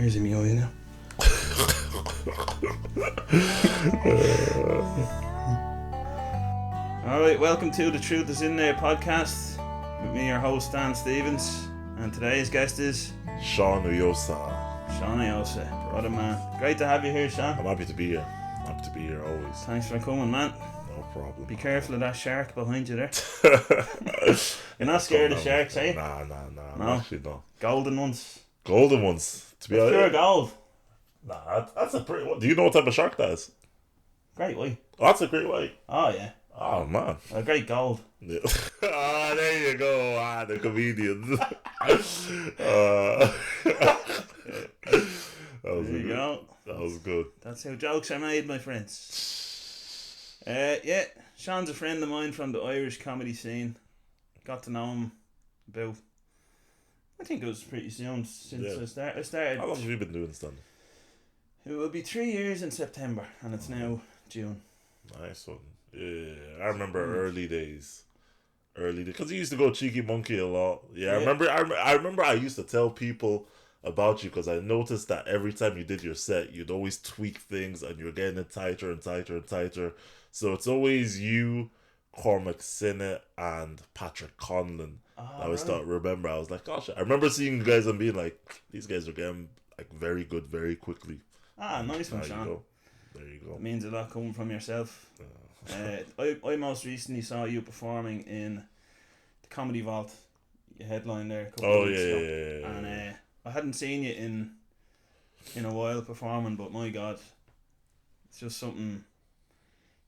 tears in my eyes now. Alright, welcome to the Truth Is In There podcast with me, your host Dan Stevens, and today's guest is Shawn Uyosa. Shawn Uyosa, brother man. Great to have you here, Shawn. I'm happy to be here. Happy to be here always. Thanks for coming, man. No problem. Be careful of that shark behind you there. You're not scared of sharks, are you? Nah. No? I'm actually not. Golden ones. Golden ones. To be They're honest. pure gold. Nah, that's a pretty one. Do you know what type of shark that is? Great white. Oh, that's a great white. Oh yeah. Oh man. A great gold. Yeah. There you go. The comedians. There you go. That was good. That's how jokes are made, my friends. Yeah, Shawn's a friend of mine from the Irish comedy scene. Got to know him about, I think it was pretty soon since I started. How long have you been doing stand-up? It will be 3 years in September, and it's now June. Nice one. Yeah, I remember early days, because you used to go Cheeky Monkey a lot. Yeah, I remember I used to tell people about you because I noticed that every time you did your set, you'd always tweak things and you're getting it tighter and tighter and tighter. So it's always you, Cormac Sinnott, and Patrick Conlon. I always remember, I was like, gosh, I remember seeing you guys and being like, these guys are getting like very good very quickly. Nice one, Shawn. There you go. It means a lot coming from yourself. I most recently saw you performing in the Comedy Vault. You headlined there a couple of weeks ago. Yeah. And I hadn't seen you in a while performing, but my God, it's just something.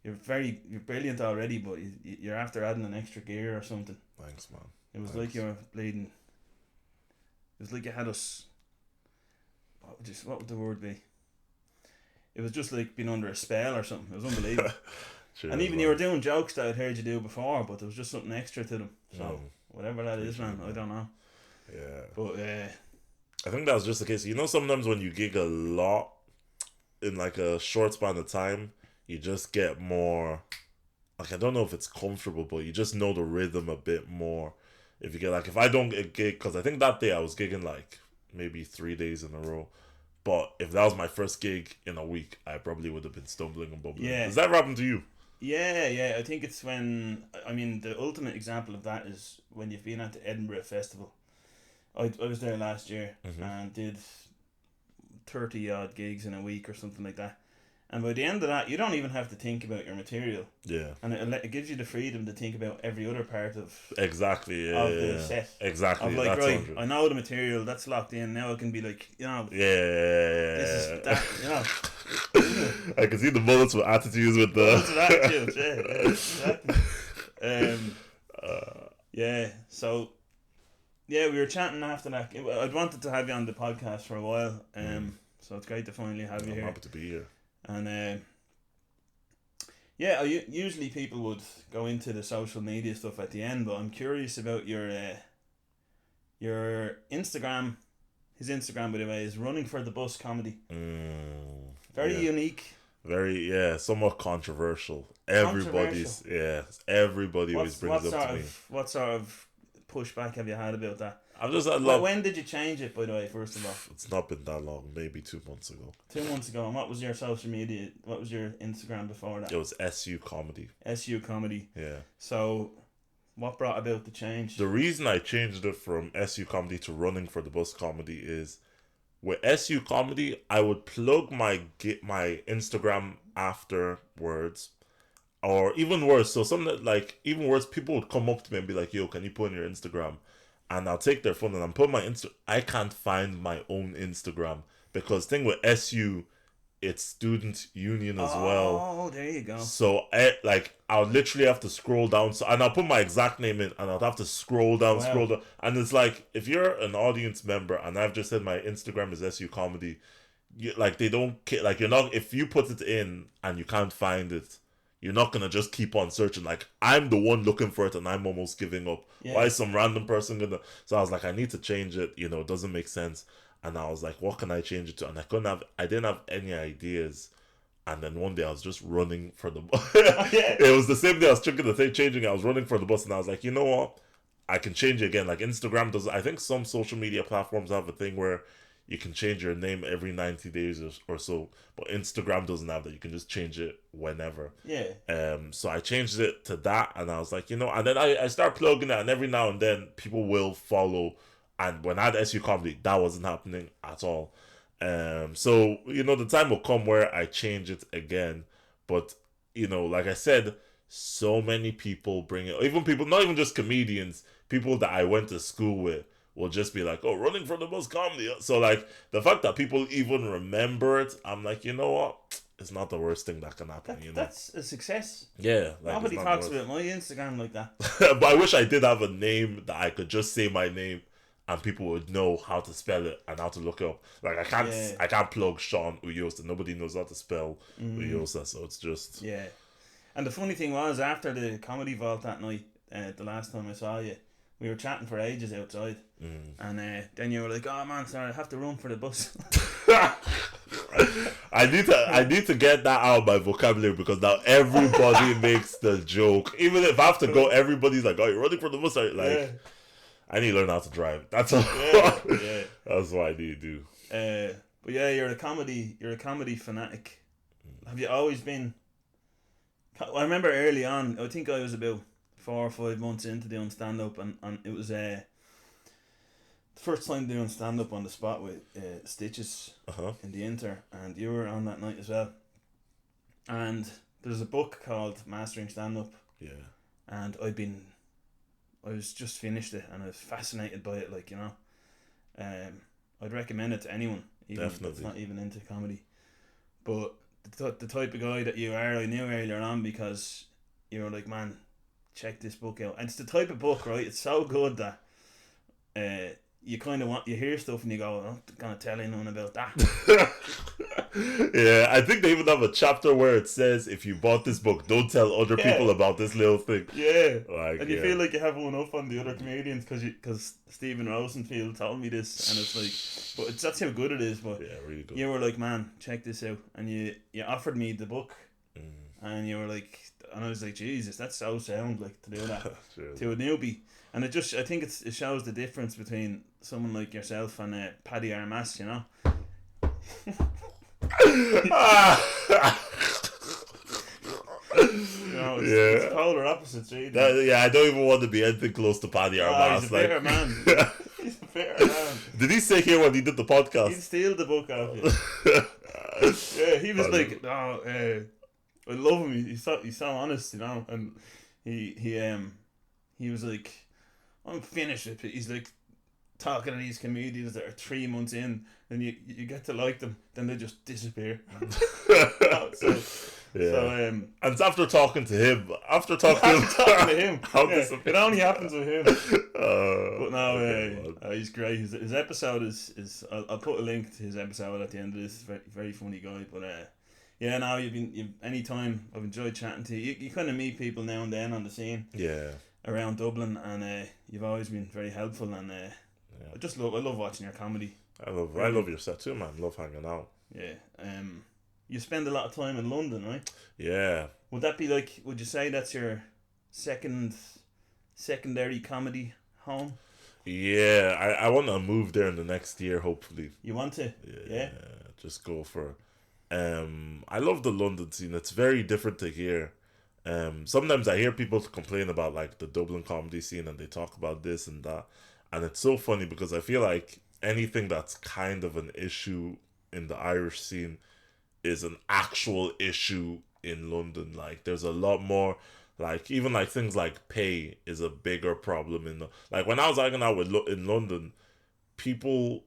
You're brilliant already, but you're after adding an extra gear or something. Thanks, man. It was like you were bleeding. It was like you had us. What would the word be? It was just like being under a spell or something. It was unbelievable. And even you were doing jokes that I'd heard you do before, but there was just something extra to them. So whatever that is, man, I don't know. Yeah. But I think that was just the case. You know, sometimes when you gig a lot in like a short span of time, you just get more, like, I don't know if it's comfortable, but you just know the rhythm a bit more. If you get, like, if I don't get gig, because I think that day I was gigging like maybe 3 days in a row. But if that was my first gig in a week, I probably would have been stumbling and bubbling. Yeah. Does that happen to you? Yeah. I think it's when, I mean, the ultimate example of that is when you've been at the Edinburgh Festival. I was there last year and did 30 odd gigs in a week or something like that. And by the end of that, you don't even have to think about your material. Yeah. And it gives you the freedom to think about every other part of the set. Exactly. Of like, right, I know the material, that's locked in. Now I can be like, you know. This is that, you know. I can see the bullets with attitudes with the... Bullets with attitudes, exactly. So... Yeah, we were chatting after that. I'd wanted to have you on the podcast for a while, so it's great to finally have you here. I'm happy to be here. And usually people would go into the social media stuff at the end, but I'm curious about your Instagram. His Instagram, by the way, is Running for the Bus Comedy. Very unique. Very, somewhat controversial. Everybody always brings it up to me. What sort of pushback have you had about that? When did you change it, by the way, first of all? It's not been that long, maybe 2 months ago. 2 months ago. And what was your social media, what was your Instagram before that? It was SU Comedy. SU Comedy. Yeah. So what brought about the change? The reason I changed it from SU Comedy to Running for the Bus Comedy is with SU Comedy, I would plug my Instagram afterwards. Or even worse, so something like, even worse, people would come up to me and be like, yo, can you put in your Instagram? And I'll take their phone and I'm putting my I can't find my own Instagram. Because thing with SU, it's student union as well. Oh, there you go. So I'll literally have to scroll down. And I'll put my exact name in and I'll have to scroll down. And it's like, if you're an audience member and I've just said my Instagram is SU Comedy, they don't care. Like, you're not, if you put it in and you can't find it, you're not going to just keep on searching. Like, I'm the one looking for it and I'm almost giving up. Yeah. Why is some random person going to... So I was like, I need to change it. You know, it doesn't make sense. And I was like, what can I change it to? And I didn't have any ideas. And then one day I was just running for the bus. It was the same day I was checking the thing, changing. I was running for the bus and I was like, you know what? I can change it again. Like Instagram does... I think some social media platforms have a thing where you can change your name every 90 days or so, but Instagram doesn't have that. You can just change it whenever. Yeah. So I changed it to that, and I was like, and then I start plugging it, and every now and then people will follow. And when I had SU Comedy, that wasn't happening at all. So the time will come where I change it again, but like I said, so many people bring it. Even people, not even just comedians, people that I went to school with will just be like, "Oh, running for the bus comedy." So like the fact that people even remember it, I'm like, you know what? It's not the worst thing that can happen. That's a success. Yeah, like, nobody talks about my Instagram like that. But I wish I did have a name that I could just say my name and people would know how to spell it and how to look it up. Like I can't plug Shawn Uyosa. Nobody knows how to spell Uyosa, so it's just And the funny thing was, after the comedy vault that night, the last time I saw you, we were chatting for ages outside, and then you were like, "Oh man, sorry, I have to run for the bus." I need to get that out of my vocabulary, because now everybody makes the joke. Even if I have to go, everybody's like, "Oh, you're running for the bus?" I need to learn how to drive. That's all. That's what I need to do. But yeah, you're a comedy fanatic. Have you always been? I remember early on, I think I was about 4 or 5 months into doing stand-up, and it was the first time doing stand-up on the spot with Stitches in the Inter, and you were on that night as well. And there's a book called Mastering Stand-Up. Yeah. And I was just finished it, and I was fascinated by it, I'd recommend it to anyone, even if that's not even into comedy. But the type of guy that you are, I knew earlier on, because you were like, "Man, check this book out." And it's the type of book, right? It's so good that you kind of you hear stuff and you go, "I'm not gonna tell anyone about that." Yeah, I think they even have a chapter where it says, "If you bought this book, don't tell other people about this little thing." Yeah, and you feel like you have one up on the other comedians because Stephen Rosenfield told me this, and it's like, but that's how good it is. But yeah, really good. You were like, "Man, check this out," and you offered me the book, and you were like, and I was like, "Jesus, that's so sound, like, to do that to a newbie." And I think it shows the difference between someone like yourself and Paddy Armas, It's polar opposites, really. I don't even want to be anything close to Paddy Armas. He's a better man. He's a better man. Did he say here when he did the podcast? He'd steal the book off you. Yeah, he was like, "No, I love him. He's so honest, and he was like, I'm finished with it." He's like talking to these comedians that are 3 months in, and you get to like them, then they just disappear. And it's after talking to him, it only happens with him. But no, he's great. His episode is I'll put a link to his episode at the end of this. Very, very funny guy. But you've anytime I've enjoyed chatting to you. You kind of meet people now and then on the scene. Yeah. Around Dublin, and you've always been very helpful, and I love watching your comedy. I love your set too, man. Love hanging out. Yeah. You spend a lot of time in London, right? Yeah. Would you say that's your secondary comedy home? Yeah, I want to move there in the next year, hopefully. You want to? Yeah. Just go for. I love the London scene. It's very different to here. Sometimes I hear people complain about like the Dublin comedy scene, and they talk about this and that, and it's so funny because I feel like anything that's kind of an issue in the Irish scene is an actual issue in London. Like there's a lot more, like even like things like pay is a bigger problem like when I was hanging out in London, people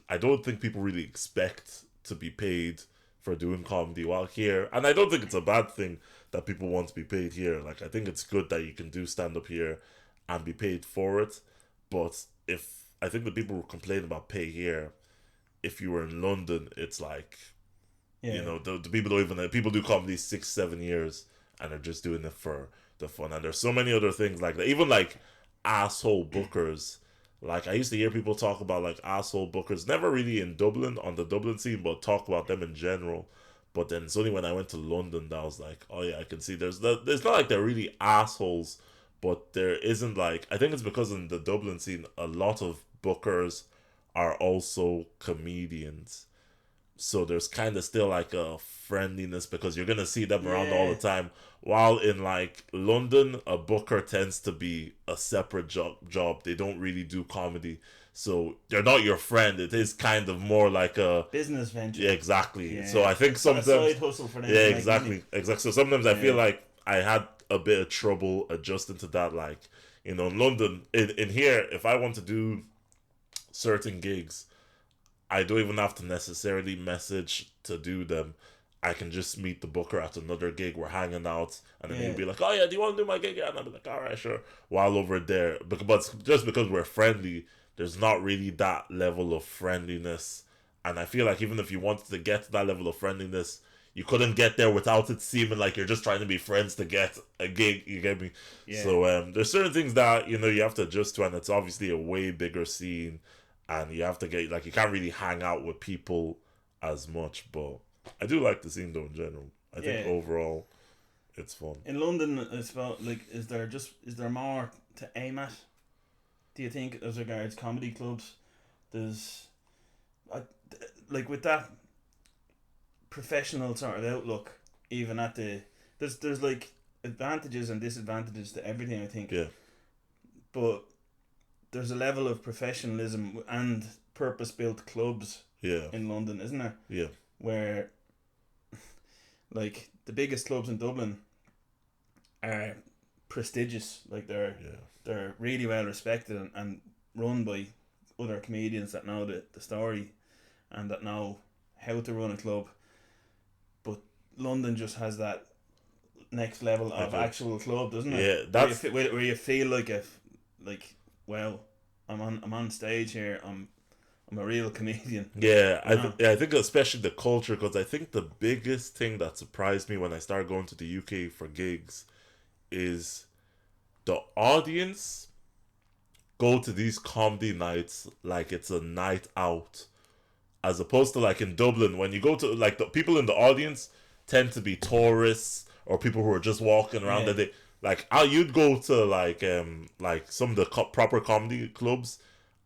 I don't think people really expect to be paid for doing comedy, while here, and I don't think it's a bad thing that people want to be paid here. Like I think it's good that you can do stand up here and be paid for it. But I think the people who complain about pay here, if you were in London, it's like, the people don't even, people do comedy 6-7 years and are just doing it for the fun. And there's so many other things like that. Even like asshole bookers. Like I used to hear people talk about like asshole bookers, never really in Dublin, on the Dublin scene, but talk about them in general. But then it's only when I went to London that I was like, oh yeah, I can see there's not like they're really assholes, but there isn't like, I think it's because in the Dublin scene, a lot of bookers are also comedians. So there's kind of still like a friendliness because you're gonna see them around all the Yeah. time. While in like London, a booker tends to be a separate job. They don't really do comedy, so they're not your friend. It is kind of more like a Business venture. yeah, exactly. So Yeah. I think It's a sometimes side hustle for them yeah, to make money. exactly. So sometimes I feel Yeah. like I had a bit of trouble adjusting to that. Like in London, in here, if I want to do certain gigs, I don't even have to necessarily message to do them. I can just meet the booker at another gig. We're hanging out, and then he'll Yeah. be like, "Oh yeah, do you want to do my gig?" Yeah, and I'll be like, "All right, sure." While over there, but just because we're friendly, there's not really that level of friendliness. And I feel like even if you wanted to get to that level of friendliness, you couldn't get there without it seeming like you're just trying to be friends to get a gig. You get me? Yeah. So there's certain things that you have to adjust to, and it's obviously a way bigger scene, and you have to get like you can't really hang out with people as much. But I do like the scene though in general. I think Yeah. overall it's fun. In London, it's about like, is there more to aim at? Do you think, as regards comedy clubs, there's, I, like with that professional sort of outlook, even at the there's like advantages and disadvantages to everything, I think. Yeah, But there's a level of professionalism and purpose built clubs yeah, in London, isn't there? yeah, Where like the biggest clubs in Dublin are prestigious, like yeah. they're really well respected and run by other comedians that know the story and that know how to run a club. But London just has that next level of actual club, doesn't it? Yeah, that's where you feel like well, I'm on stage here. I'm a real comedian. yeah. You I think especially the culture, because I think the biggest thing that surprised me when I started going to the UK for gigs is the audience go to these comedy nights like it's a night out, as opposed to like in Dublin when you go to like the people in the audience tend to be tourists or people who are just walking around. Yeah. That they like you'd go to like some of the proper comedy clubs,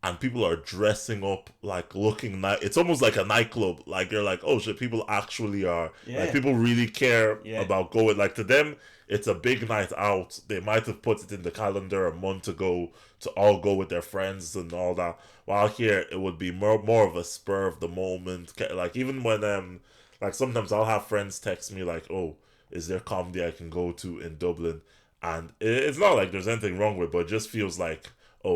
and people are dressing up like looking night. It's almost like a nightclub. Like you're like, oh shit, people actually are like people really care Yeah. about going. Like to them, it's a big night out. They might have put it in the calendar a month ago to all go with their friends and all that. While here, it would be more of a spur of the moment. Like even when like sometimes I'll have friends text me like, oh, is there comedy I can go to in Dublin? And it's not like there's anything wrong with it, but it just feels like, oh,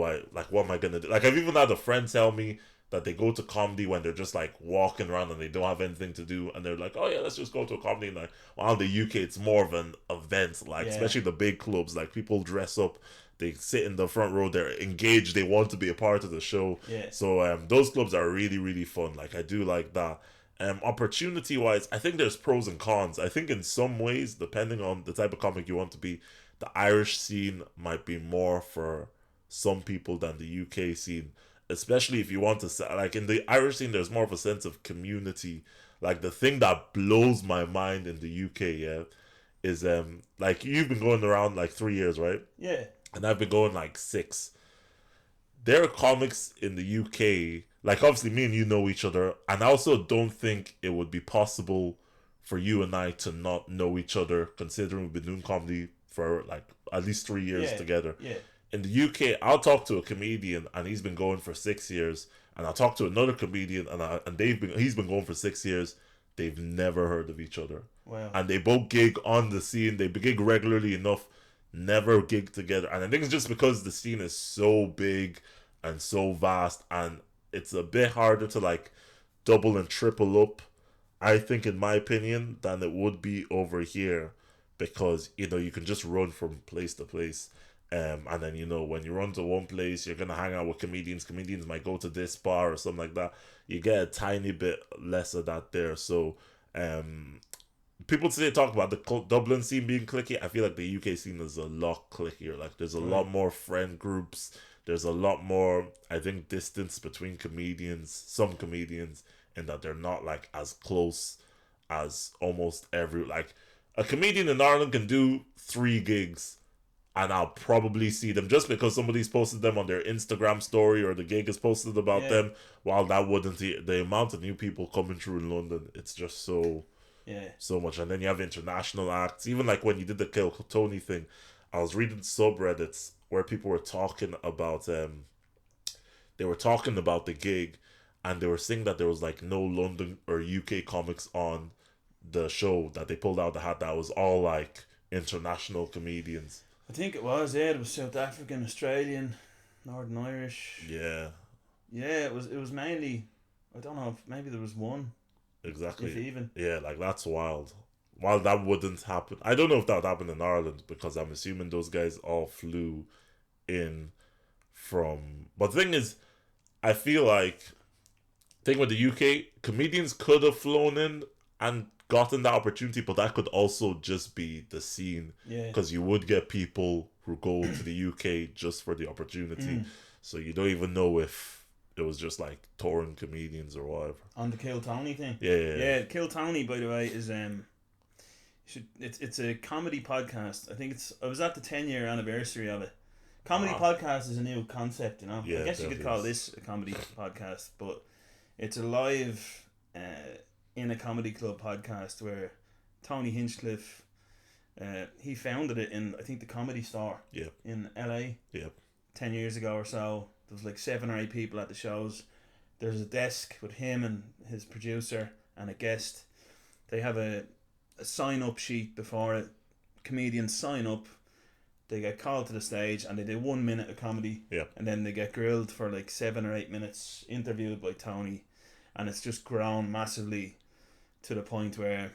what am I gonna do? Like I've even had a friend tell me that they go to comedy when they're just like walking around and they don't have anything to do, and they're like, oh yeah, let's just go to a comedy night. While in the UK, it's more of an event, like especially the big clubs, like people dress up. They sit in the front row. They're engaged. They want to be a part of the show. Yeah. So those clubs are really really fun. Like I do like that. Opportunity wise, I think there's pros and cons. I think in some ways, depending on the type of comic you want to be, the Irish scene might be more for some people than the UK scene. Especially if you want to like in the Irish scene, there's more of a sense of community. Like the thing that blows my mind in the UK, yeah, is like you've been going around like 3 years, right? Yeah. And I've been going like 6. There are comics in the UK, like obviously me and you know each other, and I also don't think it would be possible for you and I to not know each other, considering we've been doing comedy for like at least 3 years together. Yeah. In the UK, I'll talk to a comedian and he's been going for 6 years, and I'll talk to another comedian and he's been going for 6 years. They've never heard of each other. Wow. And they both gig on the scene. They gig regularly enough, never gig together. And I think it's just because the scene is so big and so vast, and it's a bit harder to like double and triple up, I think, in my opinion, than it would be over here, because you can just run from place to place. And then when you run to one place, you're gonna hang out with comedians. Comedians might go to this bar or something like that. You get a tiny bit less of that there. So people today talk about the Dublin scene being clicky. I feel like the UK scene is a lot clickier. Like there's a lot more friend groups. There's a lot more, I think, distance between comedians. Some comedians, in that they're not like as close as almost every, like a comedian in Ireland can do 3 gigs and I'll probably see them just because somebody's posted them on their Instagram story or the gig is posted about them. While that wouldn't, the amount of new people coming through in London, it's just so much. And then you have international acts. Even like when you did the Kill Tony thing, I was reading subreddits where people were talking about the gig, and they were saying that there was like no London or UK comics on the show, that they pulled out the hat, that was all like international comedians. I think it was, yeah. It was South African, Australian, Northern Irish. Yeah. Yeah, it was mainly, I don't know, if maybe there was one. Exactly. If even. Yeah, like that's wild. While that wouldn't happen, I don't know if that would happen in Ireland, because I'm assuming those guys all flew in from. But the thing is, I feel like, thing with the UK, comedians could have flown in and gotten that opportunity, but that could also just be the scene. Yeah. Because you would get people who go to the UK just for the opportunity. So you don't even know if it was just like touring comedians or whatever. On the Kill Tony thing. Yeah. Kill Tony, by the way, is it's a comedy podcast. I think I was at the 10-year anniversary of it. Comedy podcast is a new concept, you know. Yeah, I guess you could call this a comedy podcast, but it's a live in a comedy club podcast where Tony Hinchcliffe, he founded it in, I think, the Comedy Store in LA 10 years ago or so. There was like 7 or 8 people at the shows. There's a desk with him and his producer and a guest. They have a sign-up sheet before it. Comedians sign up, they get called to the stage, and they do 1 minute of comedy, and then they get grilled for like 7 or 8 minutes, interviewed by Tony, and it's just grown massively to the point where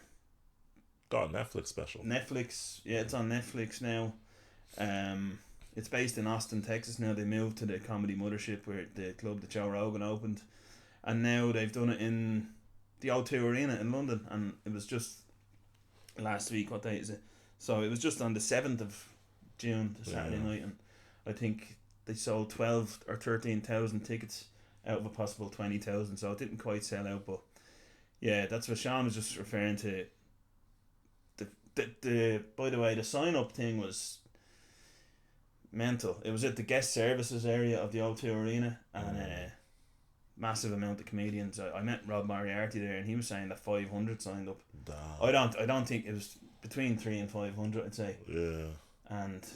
got a Netflix special. It's on Netflix now. It's based in Austin, Texas now. They moved to the Comedy Mothership, where the club that Joe Rogan opened, and now they've done it in the O2 Arena in London, and it was just last week. What date is it? So it was just on the 7th of June, the Saturday night, and I think they sold 12 or 13,000 tickets out of a possible 20,000, so it didn't quite sell out. But yeah, that's what Shawn was just referring to. The by the way, the sign up thing was mental. It was at the guest services area of the O2 Arena, and massive amount of comedians. I met Rob Moriarty there, and he was saying that 500 signed up. Damn. I don't think it was between 300 and 500, I'd say. Yeah. And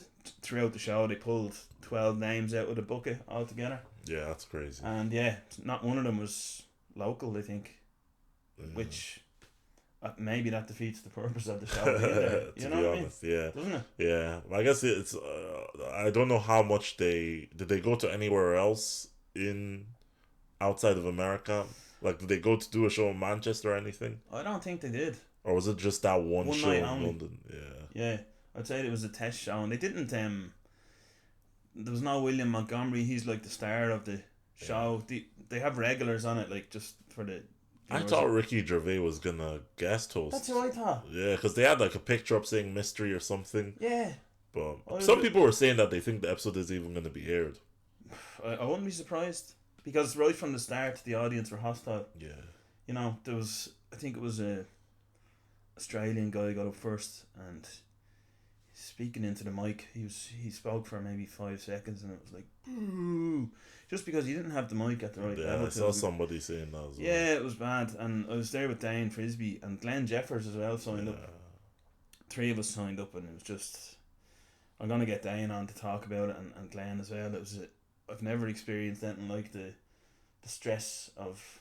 throughout the show, they pulled 12 names out of the bucket altogether. Yeah, that's crazy. And yeah, not one of them was local, I think. Which maybe that defeats the purpose of the show. You know what honest, I mean? Yeah. Doesn't it? Yeah. I guess it's. I don't know how much did they go to anywhere else outside of America? Like, did they go to do a show in Manchester or anything? I don't think they did. Or was it just that one show in London? Yeah. I'd say it was a test show, and they didn't. There was no William Montgomery. He's like the star of the show. They have regulars on it, like just for the. I thought Ricky Gervais was gonna guest host. That's what I thought. Yeah, because they had like a picture up saying mystery or something. Yeah. But some people were saying that they think the episode is even gonna be aired. I wouldn't be surprised, because right from the start the audience were hostile. Yeah. You know, I think it was a Australian guy got up first, and speaking into the mic, he spoke for maybe 5 seconds, and it was like, boo, just because he didn't have the mic at the right level. I saw somebody saying that as well. Yeah, it was bad, and I was there with Dane Frisbee and Glenn Jeffers as well signed up. 3 of us signed up, and it was just, I'm gonna get Dane on to talk about it, and Glenn as well. I've never experienced anything like the stress of.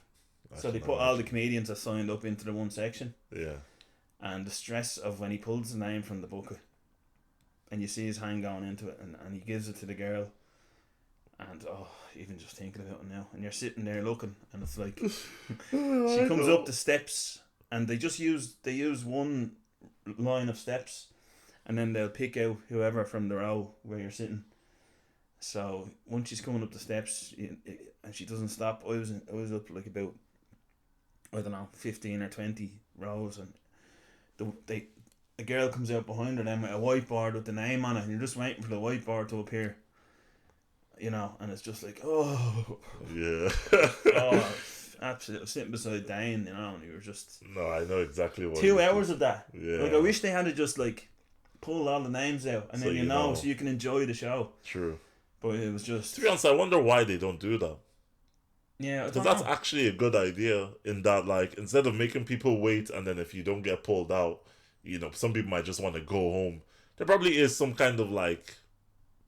So they put all the comedians that signed up into the one section. Yeah. And the stress of when he pulls his name from the bucket, and you see his hand going into it, and he gives it to the girl, and even just thinking about it now, and you're sitting there looking, and it's like she comes up the steps, and they use one line of steps, and then they'll pick out whoever from the row where you're sitting. So once she's coming up the steps, and she doesn't stop, I was up like about, I don't know, 15 or 20 rows, and a girl comes out behind her then with a whiteboard with the name on it, and you're just waiting for the whiteboard to appear, you know, and it's just like, absolutely. Sitting beside Dane, you know, and you were just, no, I know exactly what 2 hours of that. Yeah. Like, I wish they had just like pull all the names out, and So then you know. so you can enjoy the show. True. But it was just... To be honest, I wonder why they don't do that. Yeah, because that's actually a good idea. In that, like, instead of making people wait, and then if you don't get pulled out, you know, some people might just want to go home. There probably is some kind of like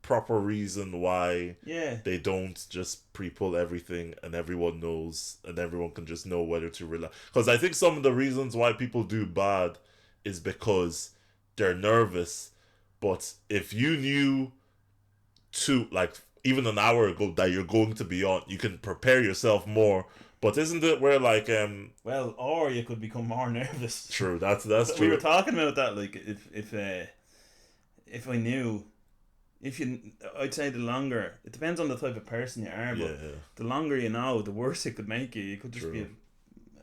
proper reason why they don't just pre-pull everything and everyone knows and everyone can just know whether to rely. Because I think some of the reasons why people do bad is because they're nervous. But if you knew like even an hour ago that you're going to be on, you can prepare yourself more. But isn't it where like well, or you could become more nervous. True, that's true. We were talking about that, like if I knew, I'd say the longer, it depends on the type of person you are, but the longer you know, the worse it could make you. You could just be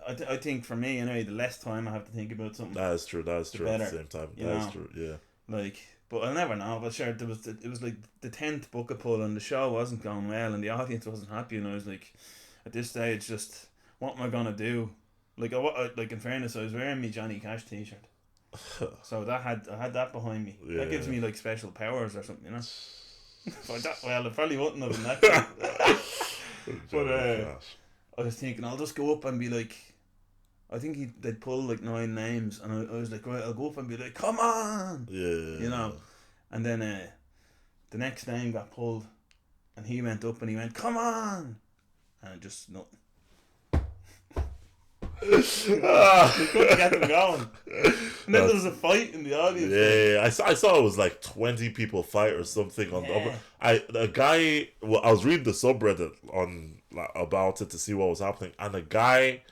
I think for me anyway, the less time I have to think about something. That is true. At the same time, that is true. Yeah. Like, but I'll never know. But sure, it was like the 10th bucket pull, and the show wasn't going well, and the audience wasn't happy, and I was like, at this stage, just what am I gonna do? Like, like in fairness, I was wearing my Johnny Cash t-shirt, so I had that behind me. Yeah. That gives me like special powers or something, you know. But it probably wouldn't have in that case. But I was thinking I'll just go up and be like, I think they'd pull like 9 names, and I was like, right, I'll go up and be like, come on, you know. And then the next name got pulled, and he went up and he went, come on, and just nothing. We couldn't get them going. And then there was a fight in the audience. Yeah, I saw it was like 20 people fight or something on the a guy. Well, I was reading the subreddit on about it to see what was happening, and a guy,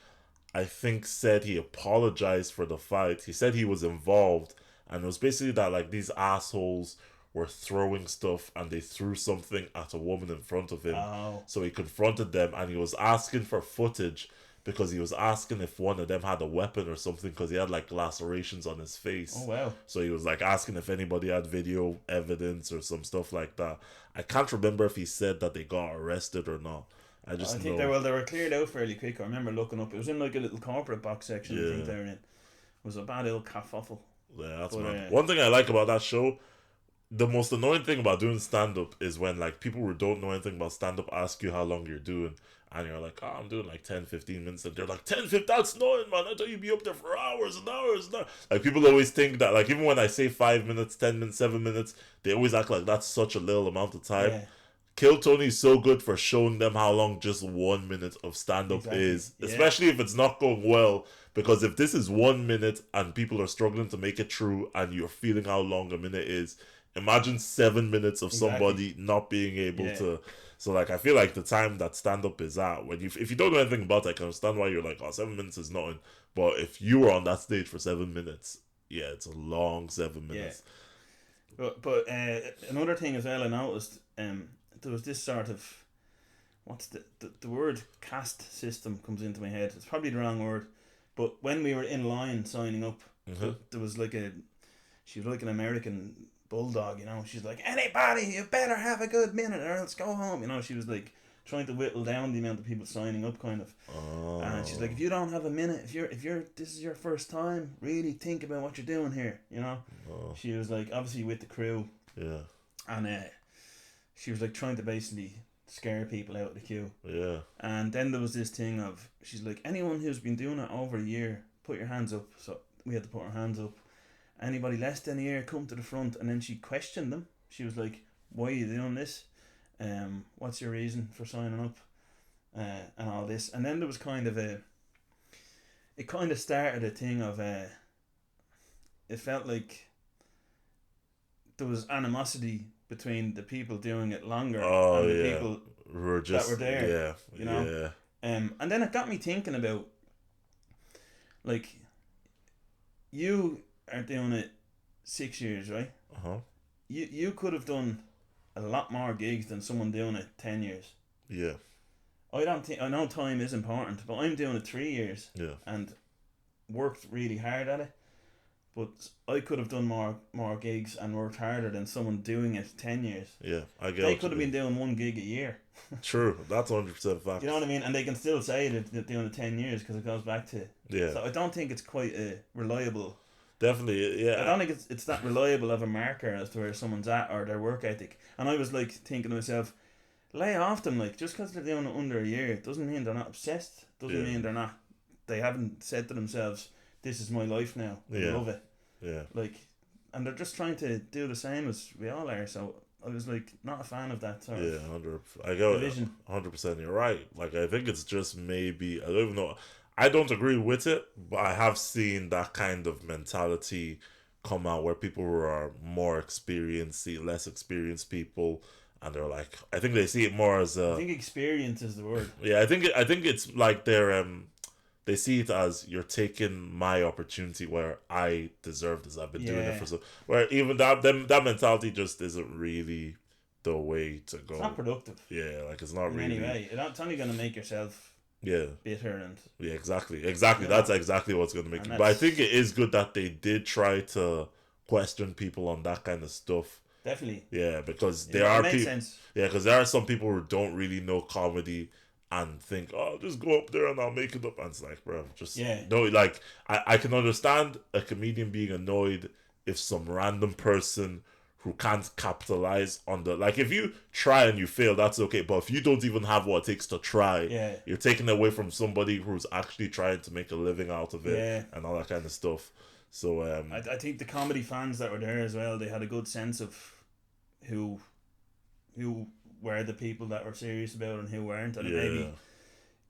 I think, said he apologized for the fight. He said he was involved, and it was basically that like these assholes were throwing stuff, and they threw something at a woman in front of him. So he confronted them, and he was asking for footage because he was asking if one of them had a weapon or something, because he had like lacerations on his face. Oh wow. So he was like asking if anybody had video evidence or some stuff like that. I can't remember if he said that they got arrested or not. I think they were cleared out fairly quick. I remember looking up. It was in like a little corporate box section. I think they were in. It was a bad little kerfuffle. Yeah, that's mad. One thing I like about that show, the most annoying thing about doing stand-up is when like people who don't know anything about stand-up ask you how long you're doing, and you're like, oh, I'm doing like 10-15 minutes, and they're like, 10-15, that's annoying, man. I thought you'd be up there for hours and hours and hours. Like, people always think that, like, even when I say 5 minutes, 10 minutes, 7 minutes, they always act like that's such a little amount of time. Kill Tony is so good for showing them how long just 1 minute of stand-up is, especially if it's not going well. Because if this is 1 minute and people are struggling to make it through, and you're feeling how long a minute is, imagine 7 minutes of somebody not being able to. So like, I feel like the time that stand-up is at, when if you don't know anything about it, I can understand why you're like, oh, 7 minutes is nothing. But if you were on that stage for 7 minutes, it's a long 7 minutes. But another thing as well I noticed, there was this sort of, what's the word caste system comes into my head. It's probably the wrong word, but when we were in line signing up, there was like she was like an American bulldog, you know. She's like, anybody, you better have a good minute or else go home, you know. She was like trying to whittle down the amount of people signing up, kind of. And she's like, if you don't have a minute, if you're this is your first time, really think about what you're doing here, you know. She was like, obviously with the crew, and she was like trying to basically scare people out of the queue. And then there was this thing of, she's like, anyone who's been doing it over a year, put your hands up. So we had to put our hands up. Anybody less than a year, come to the front. And then she questioned them. She was like, why are you doing this? What's your reason for signing up? And all this. And then there was kind of it kind of started a thing of, it felt like there was animosity between the people doing it longer and the people who were just, that were there. You know? And then it got me thinking about, like, you are doing it 6 years, right? You could have done a lot more gigs than someone doing it 10 years. I know time is important, but I'm doing it 3 years and worked really hard at it. But I could have done more gigs and worked harder than someone doing it 10 years. I get. They could have been doing 1 gig a year. True, that's 100% fact. You know what I mean? And they can still say that they're doing it 10 years because it goes back to. So I don't think it's quite a reliable Definitely, I yeah. don't think it's that reliable of a marker as to where someone's at or their work ethic. And I was like thinking to myself, lay off them, like just because they're doing it under a year doesn't mean they're not obsessed. Doesn't Yeah. mean they haven't said to themselves, "This is my life now. I Yeah. love it." Yeah. Like, and they're just trying to do the same as we all are. So I was like, not a fan of that sort Yeah, of 100. I go division. 100%. You're right. Like I think it's just maybe I don't even know. I don't agree with it, but I have seen that kind of mentality come out where people who are more experienced see less experienced people, and they're like, I think they see it more as I a think experience is the word. yeah. I think it's like they see it as you're taking my opportunity where I deserve this. I've been doing it Yeah. for so where even that mentality just isn't really the way to go. It's not productive Yeah, like it's not in really. any way. It's only going to make yourself Yeah, bitter and yeah, exactly. you That's know, exactly what's gonna make and it. But I that's think it is good that they did try to question people on that kind of stuff. definitely Yeah, because it, there it are made people. sense. Yeah, because there are some people who don't really know comedy and think, oh, just go up there and I'll make it up. And it's like, bro, just Yeah. no. Like, I can understand a comedian being annoyed if some random person who can't capitalize on the like if you try and you fail, that's okay. But if you don't even have what it takes to try, Yeah. you're taking away from somebody who's actually trying to make a living out of it Yeah. and all that kind of stuff. So I think the comedy fans that were there as well, they had a good sense of who were the people that were serious about it and who weren't, and it maybe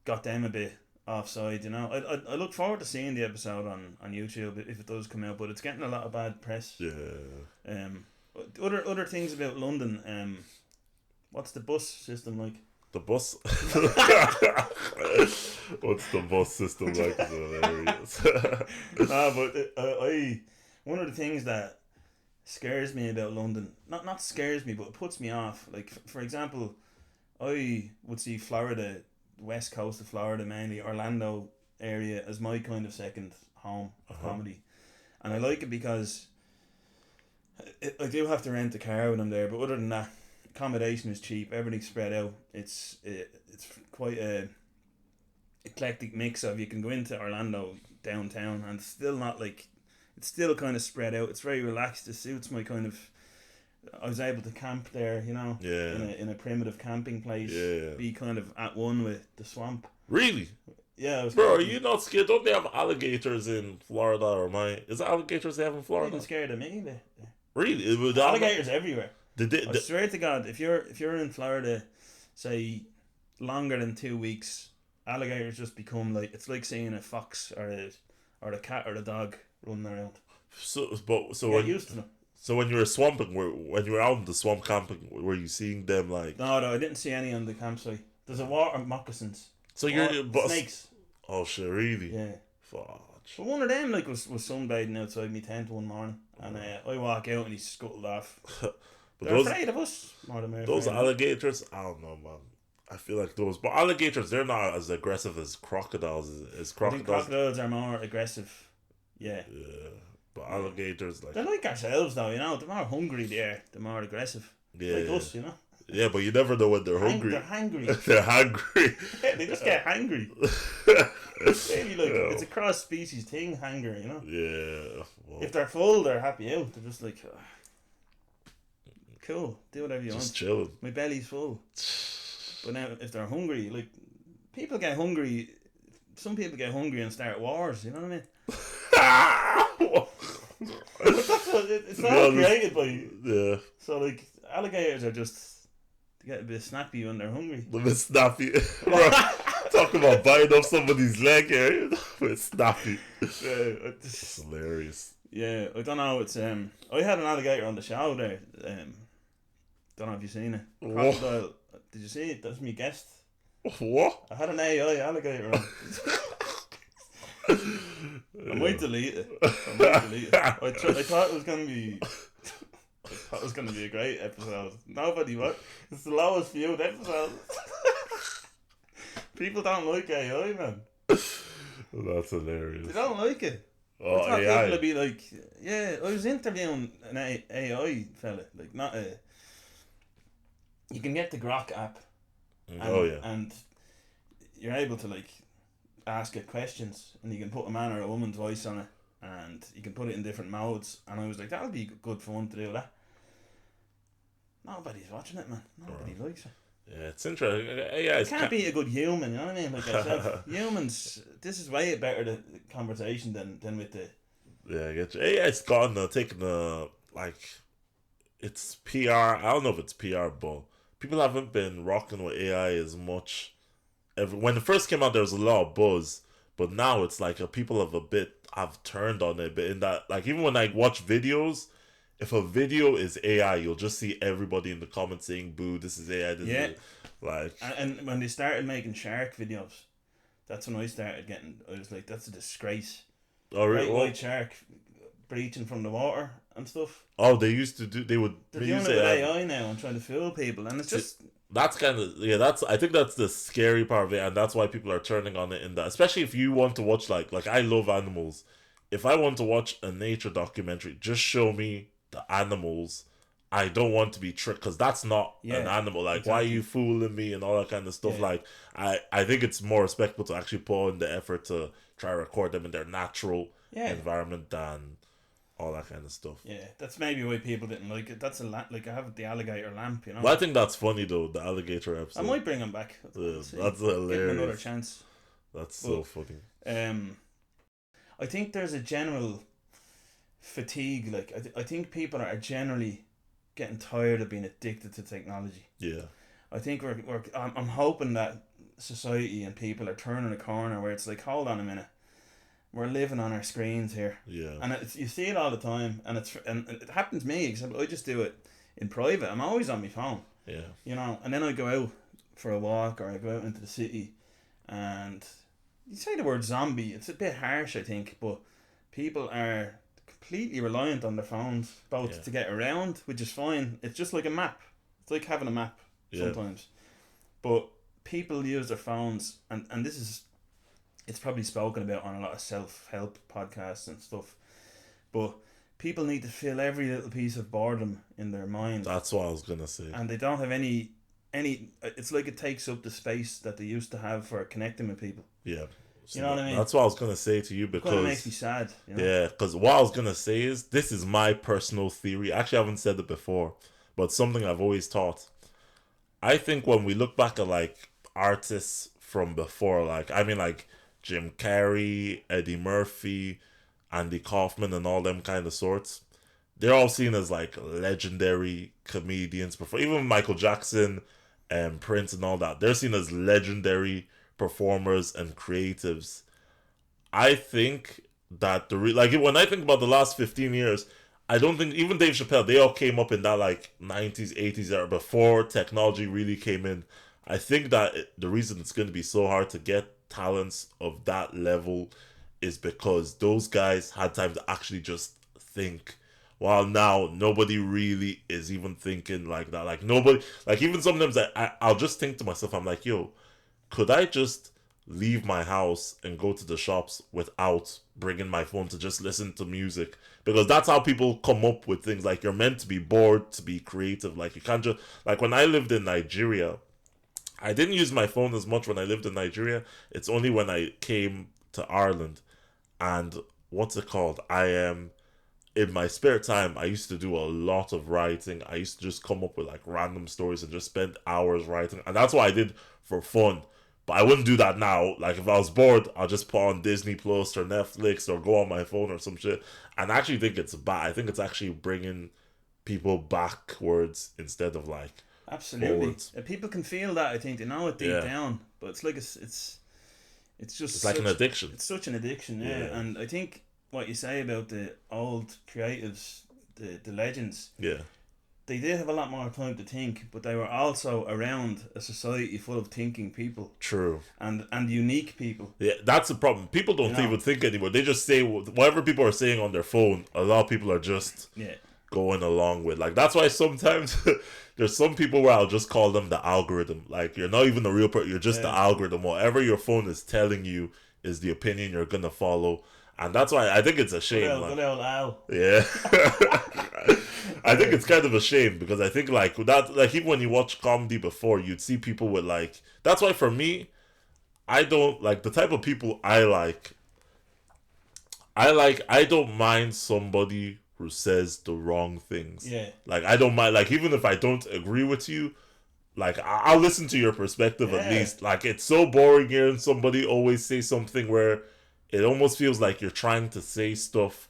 got them a bit offside. You know, I look forward to seeing the episode on YouTube if it does come out, but it's getting a lot of bad press. Yeah. Other things about London. What's the bus system like? The bus. What's the bus system like? It's hilarious. No, but one of the things that scares me about London, not scares me, but it puts me off. Like for example, I would see Florida, west coast of Florida mainly, Orlando area as my kind of second home of comedy, and I like it because I do have to rent a car when I'm there, but other than that, accommodation is cheap. Everything's spread out. It's quite a eclectic mix of you can go into Orlando downtown and still not like it's still kind of spread out. It's very relaxed. It suits my kind of. I was able to camp there, you know, Yeah. in a primitive camping place. Yeah. Be kind of at one with the swamp. Really? Yeah, I was. Bro, are you not scared? Don't they have alligators in Florida or my? Is it alligators they have in Florida? Even scared of me. Really? It was Alligators everywhere. Did I swear to God, if you're in Florida, say longer than 2 weeks, alligators just become like it's like seeing a fox or a cat or a dog running around. so Get used to them. So when you were swamping, when you were out in the swamp camping, were you seeing them like? No, I didn't see any on the campsite. There's a water moccasins. So you're Snakes. Oh shit! Really? Yeah. Fudge. But one of them like was sunbathing outside my tent one morning, and I walk out and he scuttled off. But They're afraid of us. More than those afraid of alligators, I don't know, man. I feel like but alligators, they're not as aggressive as crocodiles. As I think crocodiles, crocodiles are more aggressive. Yeah. yeah. But alligators, like They're like ourselves, though. You know, the more hungry they are, the more aggressive. yeah, Like yeah. us, you know. Yeah, but you never know when they're hungry. They're hangry. They're hungry. Yeah, they just get hangry. Maybe like it's a cross species thing, hanger, you know. Yeah. Well, If they're full, they're happy out. They're just like, cool, do whatever you just want. chilling. My belly's full. But now, if they're hungry, like people get hungry. Some people get hungry and start wars. You know what I mean? It's all created by. Yeah. So like alligators are just they get a bit snappy when they're hungry. A bit snappy. Talk about biting off somebody's leg here. A bit snappy. It's hilarious. Yeah, I don't know. It's I had an alligator on the show there. Don't know if you've seen it. Crocodile. Did you see it? That's me guest. What? I had an AI alligator on. I might delete it. I thought it was gonna be. I thought it was gonna be a great episode. Nobody what? It's the lowest viewed episode. People don't like AI, man. That's hilarious. They don't like it. Oh, I thought AI. people would be like, yeah. I was interviewing an AI fella, like not a. You can get the Grok app. And you're able to like ask it questions, and you can put a man or a woman's voice on it, and you can put it in different modes. And I was like, that'll be good fun to do that. Nobody's watching it, man. Nobody likes it. Yeah, it's interesting. AI You can't be a good human, you know what I mean? Like I said, humans, this is way better the conversation than with the... Yeah, I get you. AI's gone taking like, it's PR. I don't know if it's PR, but people haven't been rocking with AI as much. When it first came out, there was a lot of buzz, but now it's like people have turned on it a bit. In that, like, even when I watch videos, if a video is AI, you'll just see everybody in the comments saying, "Boo, this is AI." This is like, and when they started making shark videos, that's when I started getting. I was like, "That's a disgrace." Great white shark breaching from the water and stuff. Oh, they used to do. They're doing it with AI now and trying to fool people, and it's just. That's kind of I think that's the scary part of it, and that's why people are turning on it. In that, especially if you want to watch like I love animals. If I want to watch a nature documentary, just show me the animals. I don't want to be tricked, because that's not an animal. Like, exactly. Why are you fooling me and all that kind of stuff? Like, I think it's more respectful to actually put in the effort to try to record them in their natural environment than all that kind of stuff. Yeah, that's maybe why people didn't like it. That's like I have the alligator lamp, you know. Well, I think that's funny though, the alligator episode. I might bring him back. That's hilarious. Give him another chance. That's so funny. I think there's a general fatigue. Like I think people are generally getting tired of being addicted to technology. Yeah. I think I'm hoping that society and people are turning a corner where it's like, hold on a minute. We're living on our screens here. Yeah. And you see it all the time, and it happens to me, except I just do it in private. I'm always on my phone. Yeah. You know, and then I go out for a walk, or I go out into the city, and you say the word zombie, it's a bit harsh, I think, but people are completely reliant on their phones, both to get around, which is fine. It's just like a map. It's like having a map sometimes. But people use their phones, and this is... It's probably spoken about on a lot of self-help podcasts and stuff. But people need to fill every little piece of boredom in their mind. That's what I was going to say. And they don't have any... It's like it takes up the space that they used to have for connecting with people. Yeah. You know what I mean? That's what I was going to say to you, because... It makes me sad. You know? Yeah, because what I was going to say is, this is my personal theory. Actually, I haven't said it before, but something I've always thought. I think when we look back at, like, artists from before, like, I mean, like... Jim Carrey, Eddie Murphy, Andy Kaufman, and all them kind of sorts. They're all seen as like legendary comedians. Even Michael Jackson and Prince and all that, they're seen as legendary performers and creatives. I think that when I think about the last 15 years, I don't think even Dave Chappelle, they all came up in that like 90s, 80s era before technology really came in. I think that the reason it's going to be so hard to get talents of that level is because those guys had time to actually just think, while now nobody really is even thinking like that. Like nobody, like even sometimes I'll just think to myself, I'm like, yo, could I just leave my house and go to the shops without bringing my phone to just listen to music? Because that's how people come up with things. Like, you're meant to be bored to be creative. Like, you can't just, like, when I lived in Nigeria, I didn't use my phone as much when I lived in Nigeria. It's only when I came to Ireland. And what's it called? In my spare time, I used to do a lot of writing. I used to just come up with like random stories and just spend hours writing. And that's what I did for fun. But I wouldn't do that now. Like, if I was bored, I'll just put on Disney Plus or Netflix or go on my phone or some shit. And I actually think it's bad. I think it's actually bringing people backwards instead of like... Absolutely. People can feel that, I think. They know it deep down. But it's like it's just... It's like an addiction. It's such an addiction, yeah. And I think what you say about the old creatives, the legends... Yeah. They did have a lot more time to think, but they were also around a society full of thinking people. True. And unique people. Yeah, that's the problem. People don't even think anymore. They just say whatever people are saying on their phone. A lot of people are just going along with. Like, that's why sometimes there's some people where I'll just call them the algorithm. Like, you're not even the real person. You're just the algorithm. Whatever your phone is telling you is the opinion you're going to follow. And that's why I think it's a shame. Good old Al. Yeah. I think it's kind of a shame, because I think like that, like even when you watch comedy before, you'd see people with like, that's why for me, I don't like the type of people I like I don't mind somebody who says the wrong things. Yeah. Like, I don't mind, like, even if I don't agree with you, like, I'll listen to your perspective at least. Like, it's so boring hearing somebody always say something where it almost feels like you're trying to say stuff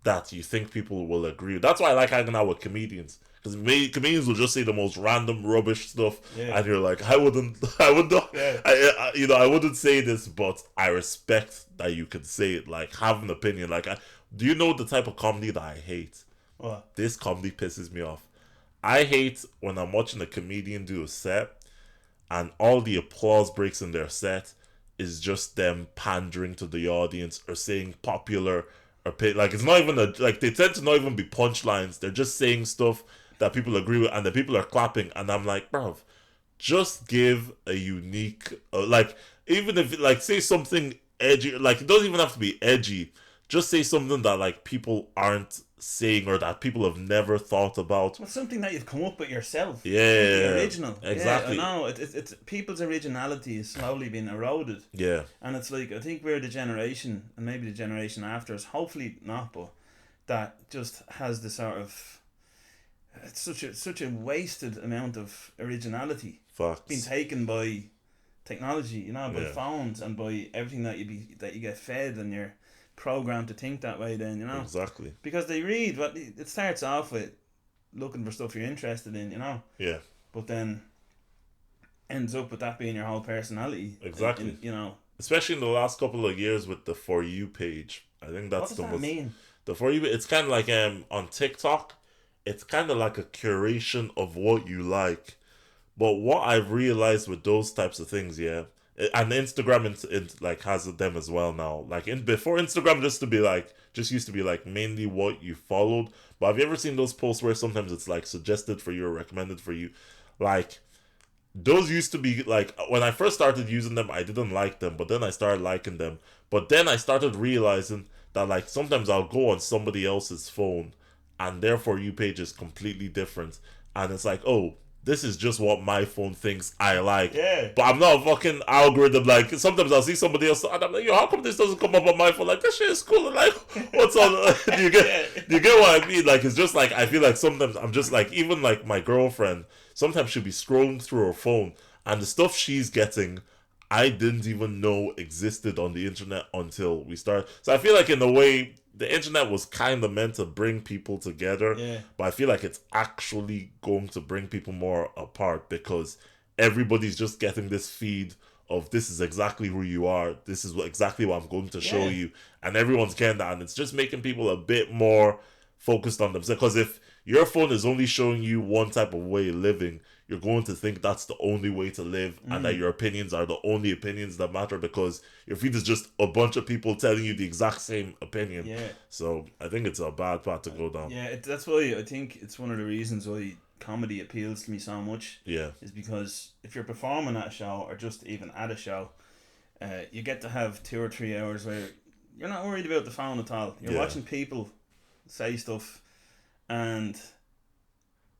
that you think people will agree with. That's why I like hanging out with comedians. Because comedians will just say the most random rubbish stuff, and you're like, I wouldn't, I wouldn't say this, but I respect that you can say it. Like, have an opinion. Like, do you know the type of comedy that I hate? What? This comedy pisses me off. I hate when I'm watching a comedian do a set, and all the applause breaks in their set is just them pandering to the audience or saying popular or like, it's not even like, they tend to not even be punchlines. They're just saying stuff that people agree with, and the people are clapping, and I'm like, bruv, just give a unique like, even if, like, say something edgy, like, it doesn't even have to be edgy, just say something that, like, people aren't saying or that people have never thought about. Well, something that you've come up with yourself. Yeah, something original. exactly. Yeah, I know. It's people's originality is slowly being eroded. Yeah, and it's like, I think we're the generation, and maybe the generation after us, hopefully not, but that just has the sort of, it's such a wasted amount of originality facts. being taken by technology, you know, by phones and by everything that you get fed, and you're programmed to think that way. Then, you know, exactly, because they read what it starts off with, looking for stuff you're interested in, you know. Yeah. But then ends up with that being your whole personality. Exactly. You know. Especially in the last couple of years with the For You page. I think that's what does that mean? The For You, it's kind of like on TikTok, it's kind of like a curation of what you like. But what I've realized with those types of things, and Instagram it like has them as well now. Like, before, Instagram just used to be like mainly what you followed. But have you ever seen those posts where sometimes it's like suggested for you or recommended for you? Like, those used to be like, when I first started using them, I didn't like them, but then I started liking them. But then I started realizing that, like, sometimes I'll go on somebody else's phone and their For You page is completely different, and it's like, oh, this is just what my phone thinks I like. Yeah. But I'm not a fucking algorithm. Like, sometimes I'll see somebody else and I'm like, yo, how come this doesn't come up on my phone? Like, this shit is cool. And like, what's on? do you get what I mean? Like, it's just like, I feel like sometimes I'm just like, even like my girlfriend, sometimes she'll be scrolling through her phone and the stuff she's getting, I didn't even know existed on the internet until we started. So I feel like, in a way, the internet was kind of meant to bring people together, but I feel like it's actually going to bring people more apart, because everybody's just getting this feed of, this is exactly who you are, this is exactly what I'm going to show you, and everyone's getting that, and it's just making people a bit more focused on themselves. Because if your phone is only showing you one type of way of living, you're going to think that's the only way to live, and that your opinions are the only opinions that matter, because your feed is just a bunch of people telling you the exact same opinion. Yeah. So I think it's a bad path to go down. Yeah, that's why I think it's one of the reasons why comedy appeals to me so much. Yeah. Is because if you're performing at a show, or just even at a show, you get to have 2 or 3 hours where you're not worried about the phone at all. You're watching people say stuff, and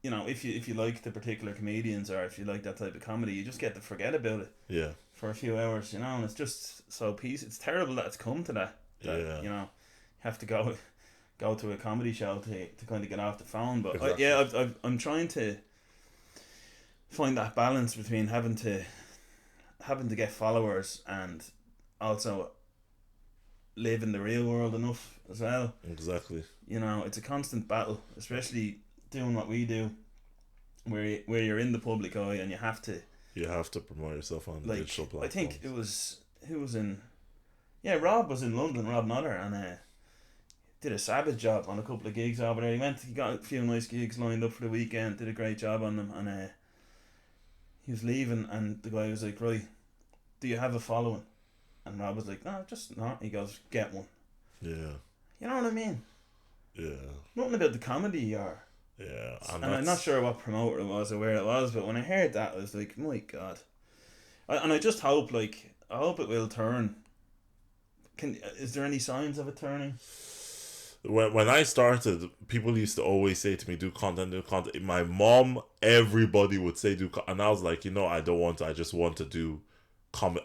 you know, if you like the particular comedians, or if you like that type of comedy, you just get to forget about it. Yeah. For a few hours, you know, and it's just so peaceful. It's terrible that it's come to that. You know, you have to go to a comedy show to kind of get off the phone. But exactly. I'm trying to find that balance between having to get followers and also live in the real world enough as well. Exactly. You know, it's a constant battle, especially doing what we do, where you're in the public eye and you have to promote yourself on digital platforms. I think it was Rob was in London, Rob Nutter, and did a savage job on a couple of gigs over there. He got a few nice gigs lined up for the weekend, did a great job on them, and he was leaving, and the guy was like, right, do you have a following? And Rob was like, no, just not. He goes, get one. Yeah. You know what I mean? Yeah. Nothing about the comedy, or yeah, and I'm not sure what promoter it was or where it was, but when I heard that, I was like, my God. I just hope, like, I hope it will turn. Is there any signs of it turning? When I started, people used to always say to me, do content. My mom, everybody would say, and I was like, I don't want to, I just want to do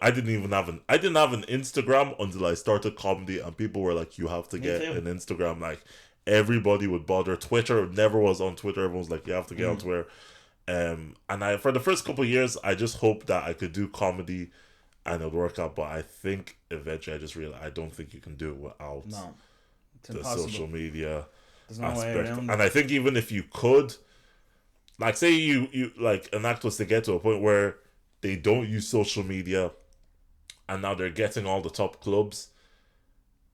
I didn't have an Instagram until I started comedy, and people were like, you have to Me get too. an Instagram. Like, everybody would bother. Twitter never was on Twitter. Everyone was like, you have to get on Twitter. And I, for the first couple of years, I just hoped that I could do comedy and it would work out. But I think eventually I just realized I don't think you can do it without No, it's the impossible. social media There's no way aspect. around it. And I think even if you could, like, say you like an act was to get to a point where they don't use social media, and now they're getting all the top clubs,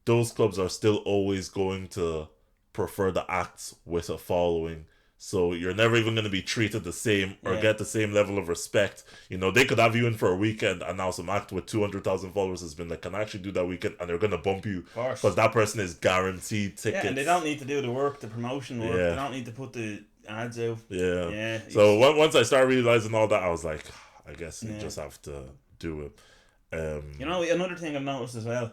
those clubs are still always going to prefer the acts with a following. So you're never even going to be treated the same or Yeah. get the same level of respect. You know, they could have you in for a weekend, and now some act with 200,000 followers has been like, can I actually do that weekend? And they're going to bump you Of course. because that person is guaranteed tickets. Yeah, and they don't need to do the work, the promotion work. Yeah. They don't need to put the ads out. Yeah. Yeah. So once I started realizing all that, I was like, I guess you just have to do it. You know, another thing I've noticed as well,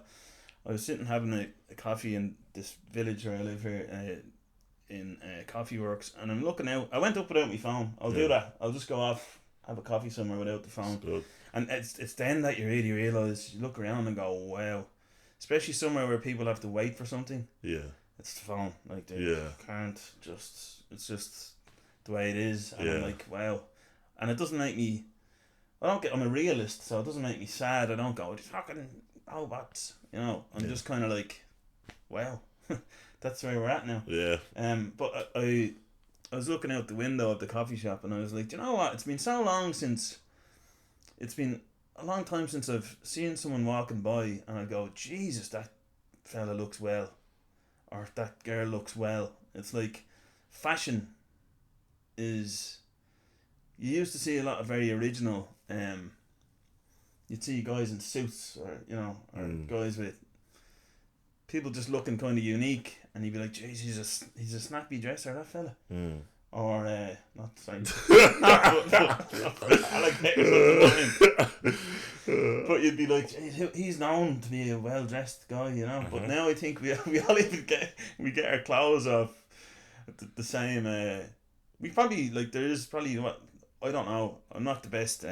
I was sitting having a coffee in this village where I live here, in Coffee Works, and I'm looking out. I went up without my phone. I'll do that. I'll just go off, have a coffee somewhere without the phone. Good. And it's then that you really realise, you look around and go, wow. Especially somewhere where people have to wait for something. Yeah. It's the phone. Like, they can't just, it's just the way it is. And I'm like, wow. And it doesn't make me, I'm a realist, so it doesn't make me sad. I don't go, fucking, oh, what? You know, I'm just kind of like, wow. That's where we're at now. Yeah. But I was looking out the window of the coffee shop, and I was like, do you know what? It's been so long since. It's been a long time since I've seen someone walking by, and I go, Jesus, that fella looks well, or that girl looks well. It's like fashion is. You used to see a lot of very original. You'd see guys in suits, or guys with. People just looking kind of unique, and you'd be like, "Jeez, he's a snappy dresser, that fella." Or not sorry, I like but you'd be like, he's known to be a well dressed guy, you know. But now I think we all even get our clothes off the same. We probably there's probably what I don't know. I'm not the best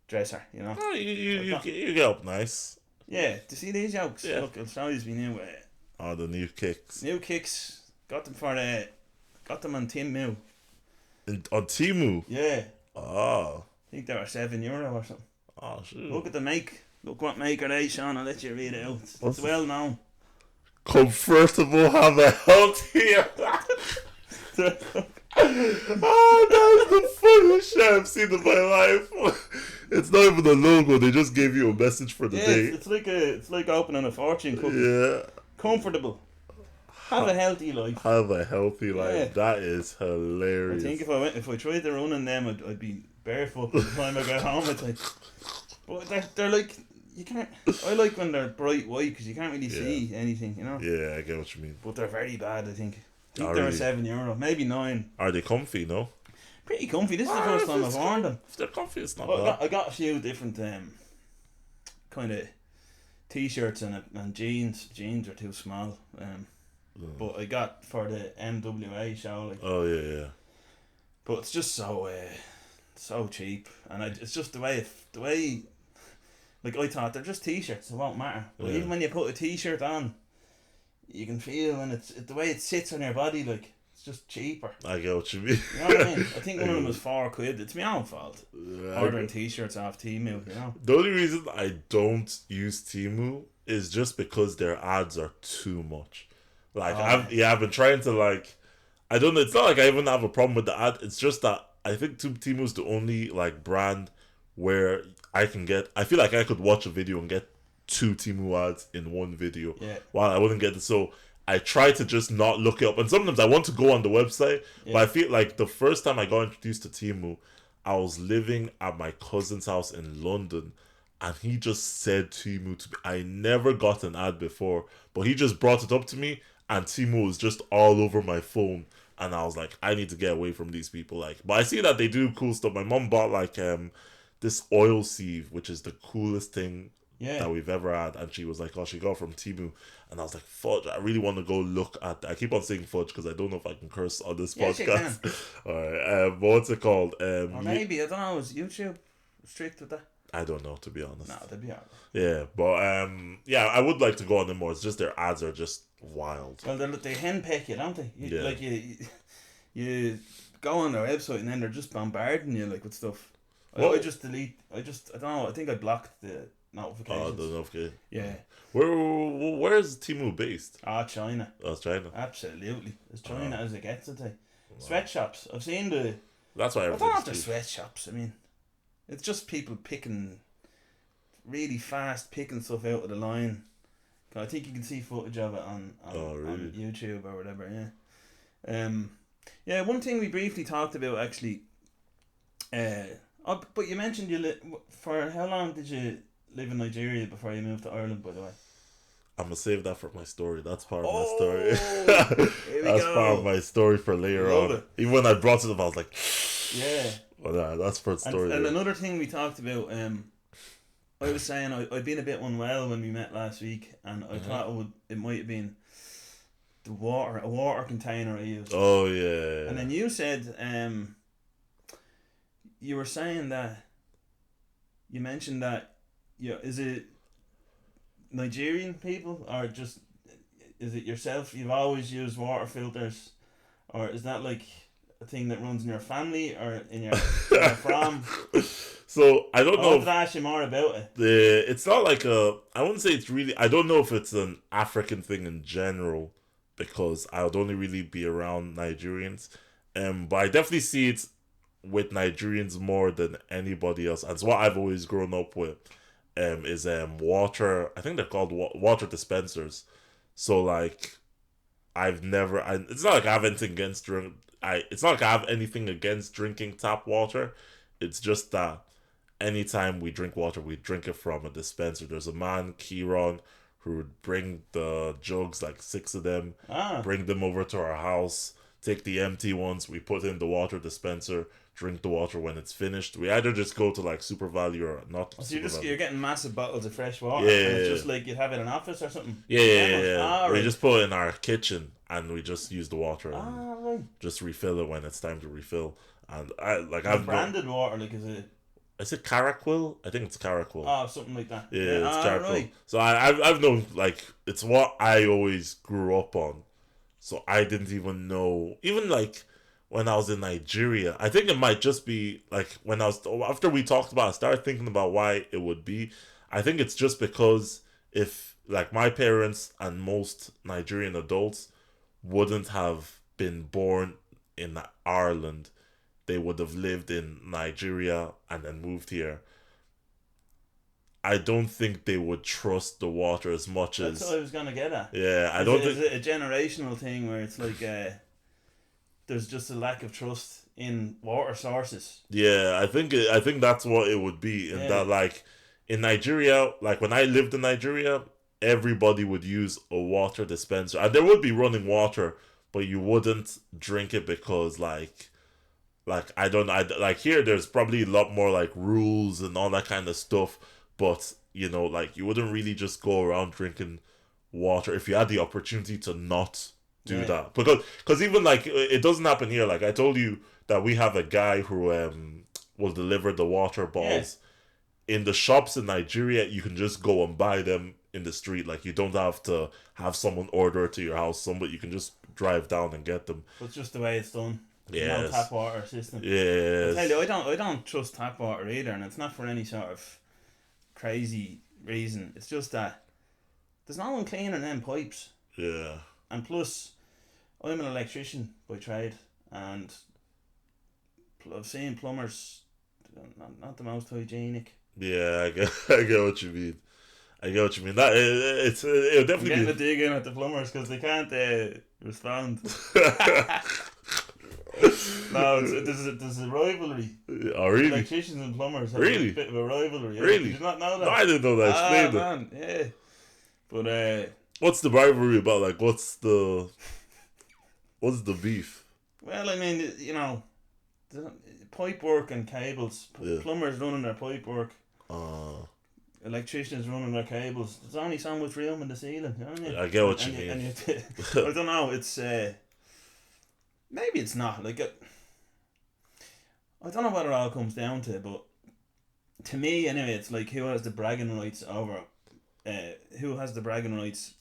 dresser, you know. Oh, you get up nice. Yeah, to see these jokes. Yeah. Look, I'll show you me new. The new kicks. New kicks. Got them got them on Temu. On Temu? Yeah. Oh. I think they were €7 or something. Oh, shoot. Look at the make. Look what maker they, Sean. I'll let you read it out. It's well known. Comfortable, have a healthy. Oh, that's the funniest shit I've seen in my life. It's not even a logo. They just gave you a message for the day. It's like opening a fortune cookie. Yeah. Comfortable. Have a healthy life. Have a healthy life. Yeah. That is hilarious. I think if I tried to run in them, I'd be barefoot by the time I got home. It's like, but they're like, you can't. I like when they're bright white because you can't really see anything, you know. Yeah, I get what you mean. But they're very bad. I think they were really? €7, maybe 9. Are they comfy? No. Pretty comfy. This is the first time I've worn them. If they're comfy, it's not Well, bad. I got a few different kind of t-shirts and jeans. Jeans are too small. But I got for the MWA show. Oh yeah. But it's just so cheap, and it's just the way. Like, I thought they're just t-shirts. It won't matter. But even when you put a t-shirt on, you can feel when it's the way it sits on your body. Like, it's just cheaper. I get what you mean. You know what I mean? I think one of them was £4. It's my own fault. Ordering t-shirts off Temu, you know. The only reason I don't use Temu is just because their ads are too much. Like, I've been trying to, I don't know, it's not like I even have a problem with the ad, it's just that I think Temu's the only, brand where I feel like I could watch a video and get 2 Temu ads in one video, while I wouldn't get it, so I try to just not look it up, and sometimes I want to go on the website, but I feel like the first time I got introduced to Temu, I was living at my cousin's house in London, and he just said Temu to me. I never got an ad before, but he just brought it up to me, and Temu was just all over my phone, and I was like, I need to get away from these people. But I see that they do cool stuff. My mom bought this oil sieve, which is the coolest thing that we've ever had, and she was like, oh, she got it from Temu, and I was like, fudge, I really want to go look at that. I keep on saying fudge because I don't know if I can curse on this podcast. Alright, but what's it called? Or maybe, I don't know, is YouTube strict with that? I don't know, to be honest. No, they'd be alright. Yeah, but yeah, I would like to go on them more. It's just their ads are just wild. Well, they henpeck you, don't they? Yeah. Like you go on their website and then they're just bombarding you like with stuff. I just delete. I don't know. I think I blocked the notifications. Oh, the notification. Yeah. Where is Temu based? China. Oh, it's China. Absolutely, as China as it gets today. Sweatshops. I've seen the. That's why I don't know if everything's they're sweatshops. I mean, it's just people picking, really fast picking stuff out of the line. I think you can see footage of it on YouTube or whatever. Yeah. Yeah. One thing we briefly talked about actually. But you mentioned for how long did you live in Nigeria before you moved to Ireland? By the way. I'm gonna save that for my story. That's part of my story. That's part of my story for later on. It. Even when I brought it up, I was like, yeah. Well, that's for the story. And another thing we talked about, I was saying I'd been a bit unwell when we met last week, and I thought it might have been a water container I used. Oh yeah. And then you said, you were saying that, you mentioned that, is it Nigerian people or just is it yourself? You've always used water filters, or is that like a thing that runs in your family or in your from? So I don't know. I wanted to ask you more about it. It's not like I wouldn't say it's really. I don't know if it's an African thing in general, because I would only really be around Nigerians. But I definitely see it with Nigerians more than anybody else. And it's what I've always grown up with. Is water. I think they're called water dispensers. So like, it's not like I have anything against It's not like I have anything against drinking tap water. It's just that anytime we drink water, we drink it from a dispenser. There's a man, Kieran, who would bring the jugs, like 6 of them, bring them over to our house, take the empty ones, we put in the water dispenser, drink the water when it's finished. We either just go to like Super Value or not. So you're getting massive bottles of fresh water. Yeah, and it's just like you'd have it in an office or something. Yeah. We just put it in our kitchen and we just use the water and right. just refill it when it's time to refill. And I've branded water, like is it Caraquil? I think it's Caraquil. Oh, something like that. Yeah, it's Caraquil. Right. So I've known, like, it's what I always grew up on. So I didn't even know, even like when I was in Nigeria, I think it might just be like after we talked about it, I started thinking about why it would be. I think it's just because if like my parents and most Nigerian adults wouldn't have been born in Ireland, they would have lived in Nigeria and then moved here. I don't think they would trust the water as much as... That's what I was going to get at. Yeah, I don't think... Is it a generational thing where it's like there's just a lack of trust in water sources? Yeah, I think that's what it would be. In that, like, in Nigeria, like when I lived in Nigeria, everybody would use a water dispenser. And there would be running water, but you wouldn't drink it because, like here, there's probably a lot more, like, rules and all that kind of stuff. But, you know, like, you wouldn't really just go around drinking water if you had the opportunity to not do that. Because even, like, it doesn't happen here. Like, I told you that we have a guy who will deliver the water balls. Yeah. In the shops in Nigeria, you can just go and buy them in the street. Like, you don't have to have someone order it to your house. You can just drive down and get them. It's just the way it's done. Yeah. No tap water system. Yeah. I tell you, I don't trust tap water either, and it's not for any sort of crazy reason. It's just that there's no one cleaning them pipes. Yeah. And plus, I'm an electrician by trade, and I've seen plumbers not the most hygienic. Yeah, I get what you mean. That it'll definitely I'm getting a dig in at the plumbers because they can't respond. No, there's a rivalry. Oh, really? Electricians and plumbers have really? a bit of a rivalry. Really? Did you not know that? No, I didn't know that. Explain it. Man, yeah. But what's the rivalry about? Like, what's the beef? Well, I mean, you know, pipe work and cables. Plumbers running their pipe work. Electricians running their cables. There's only so much room in the ceiling. You know what I mean? I get what you mean. I don't know. It's maybe it's not like I don't know what it all comes down to, but to me anyway, it's like who has the bragging rights over, who has the bragging rights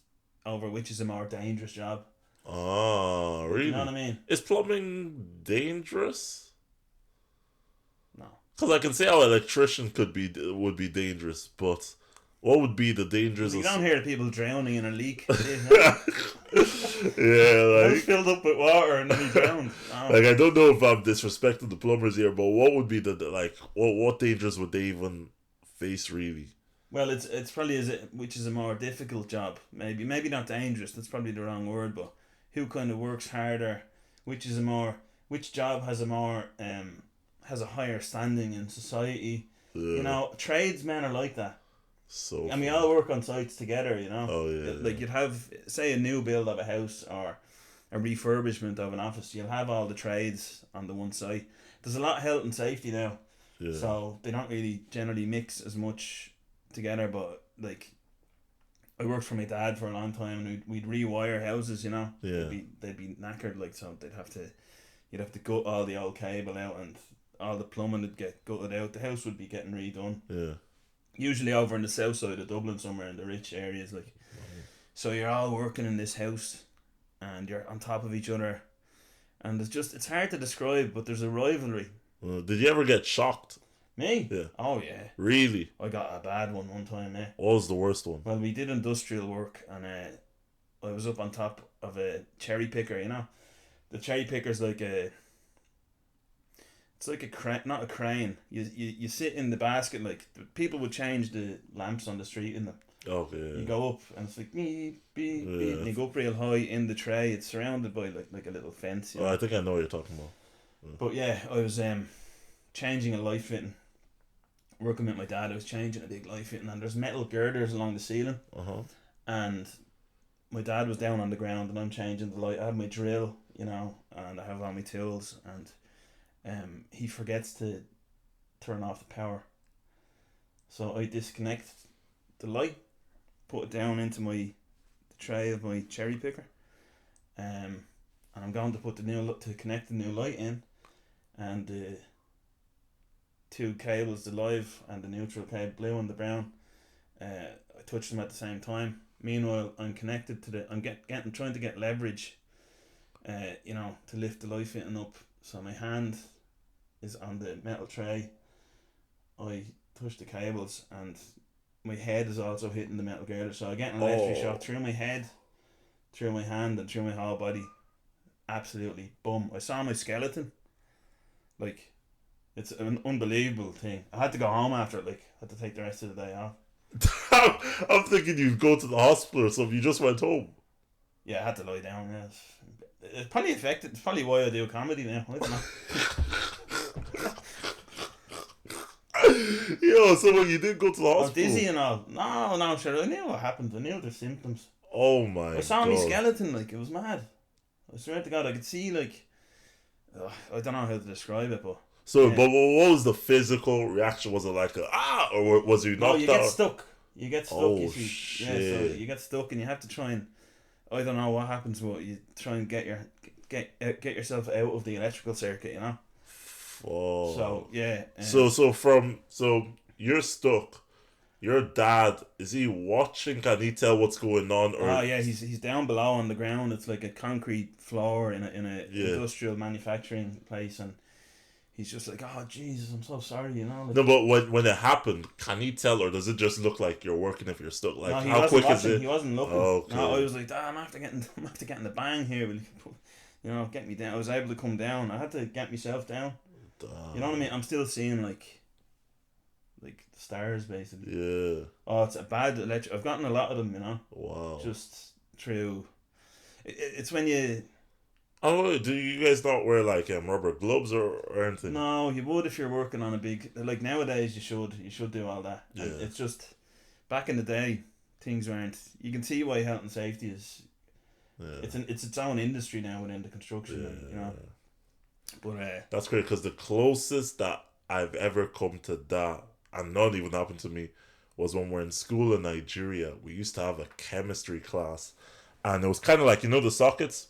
over which is a more dangerous job. Oh, Like, really? you know what I mean? Is plumbing dangerous? No. Because I can see how electrician would be dangerous, but what would be the dangers You of? don't hear the people drowning in a leak. Yeah, House like filled up with water and then he drowned. Oh. like I don't know if I'm disrespecting the plumbers here, but what would be like what dangers would they even face really? Well, it's probably which is a more difficult job. Maybe not dangerous. That's probably the wrong word. But who kind of works harder? Which job has a more has a higher standing in society? You know, tradesmen are like that. So And we all work on sites together. You know, oh yeah, like you'd have say a new build of a house or a refurbishment of an office. You'll have all the trades on the one site. There's a lot of health and safety now, yeah. so they don't really generally mix as much together. But like, I worked for my dad for a long time, and we'd rewire houses. You know, Yeah. they'd be knackered, like, so you'd have to gut all the old cable out, and all the plumbing would get gutted out. The house would be getting redone. Yeah. Usually over in the south side of Dublin, somewhere in the rich areas, like. So you're all working in this house, and you're on top of each other, and it's hard to describe, but there's a rivalry. Did you ever get shocked? Me? Yeah. Oh yeah. Really? I got a bad one time, eh? What was the worst one? Well, we did industrial work, and I was up on top of a cherry picker. You know, the cherry picker's like it's like a crane, not a crane. You sit in the basket, like people would change the lamps on the street in them. Okay. Yeah. You go up, and it's like beep beep beep, Yeah. and you go up real high in the tray. It's surrounded by like a little fence. You know? I think I know what you're talking about. But yeah, I was changing a light fitting. Working with my dad, I was changing a big light fitting, and there's metal girders along the ceiling. And my dad was down on the ground, and I'm changing the light. I have my drill, you know, and I have all my tools, and he forgets to turn off the power. So I disconnect the light, put it down into the tray of my cherry picker, and I'm going to to connect the new light in, and the two cables, the live and the neutral cable, blue and the brown, I touch them at the same time. Meanwhile, I'm connected to I'm trying to get leverage, you know, to lift the light fitting up. So my hand is on the metal tray. I touch the cables, and my head is also hitting the metal girder. So I get an electric shock through my head, through my hand, and through my whole body. Absolutely, boom! I saw my skeleton. Like, it's an unbelievable thing. I had to go home after it. Like, I had to take the rest of the day off. I'm thinking you'd go to the hospital or something. You just went home. Yeah, I had to lie down. Yeah, it's probably affected. It's probably why I do comedy now. I don't know. Yo, so when you did go to the I was hospital, dizzy and all. No, sure. I knew what happened. I knew the symptoms. oh my! I saw God. my skeleton. Like, it was mad. I swear to God, I could see, like, I don't know how to describe it, but. So, yeah. but what was the physical reaction? Was it like or was you knocked No, you out? get stuck. You get stuck. Oh, you see. shit. Yeah, so you get stuck, and you have to try and. I don't know what happens, but you try and get yourself out of the electrical circuit. You know. Oh. So yeah. So you're stuck. Your dad, is he watching? Can he tell what's going on? Or Oh yeah, he's down below on the ground. It's like a concrete floor in a Yeah. industrial manufacturing place, and he's just like, oh Jesus, I'm so sorry, you know. Like, no, but when it happened, can he tell, or does it just look like you're working if you're stuck? Like, no, he how wasn't quick is watching, it? He wasn't looking. Okay. No, I was like, I'm after getting the bang here. Will you know, get me down. I was able to come down. I had to get myself down. You know what I mean? I'm still seeing like the stars basically. Yeah. Oh, it's a bad electric. I've gotten a lot of them, you know. Wow. Just through. It's when you. Oh, do you guys not wear like rubber gloves or anything? No, you would if you're working on a big. Like nowadays, you should do all that. Yeah. And it's just back in the day, things weren't. You can see why health and safety is. Yeah. It's its own industry now within the construction. Yeah. You know. But that's great, because the closest that I've ever come to that, and not even happened to me, was when we're in school in Nigeria. We used to have a chemistry class, and it was kind of like, you know, the sockets.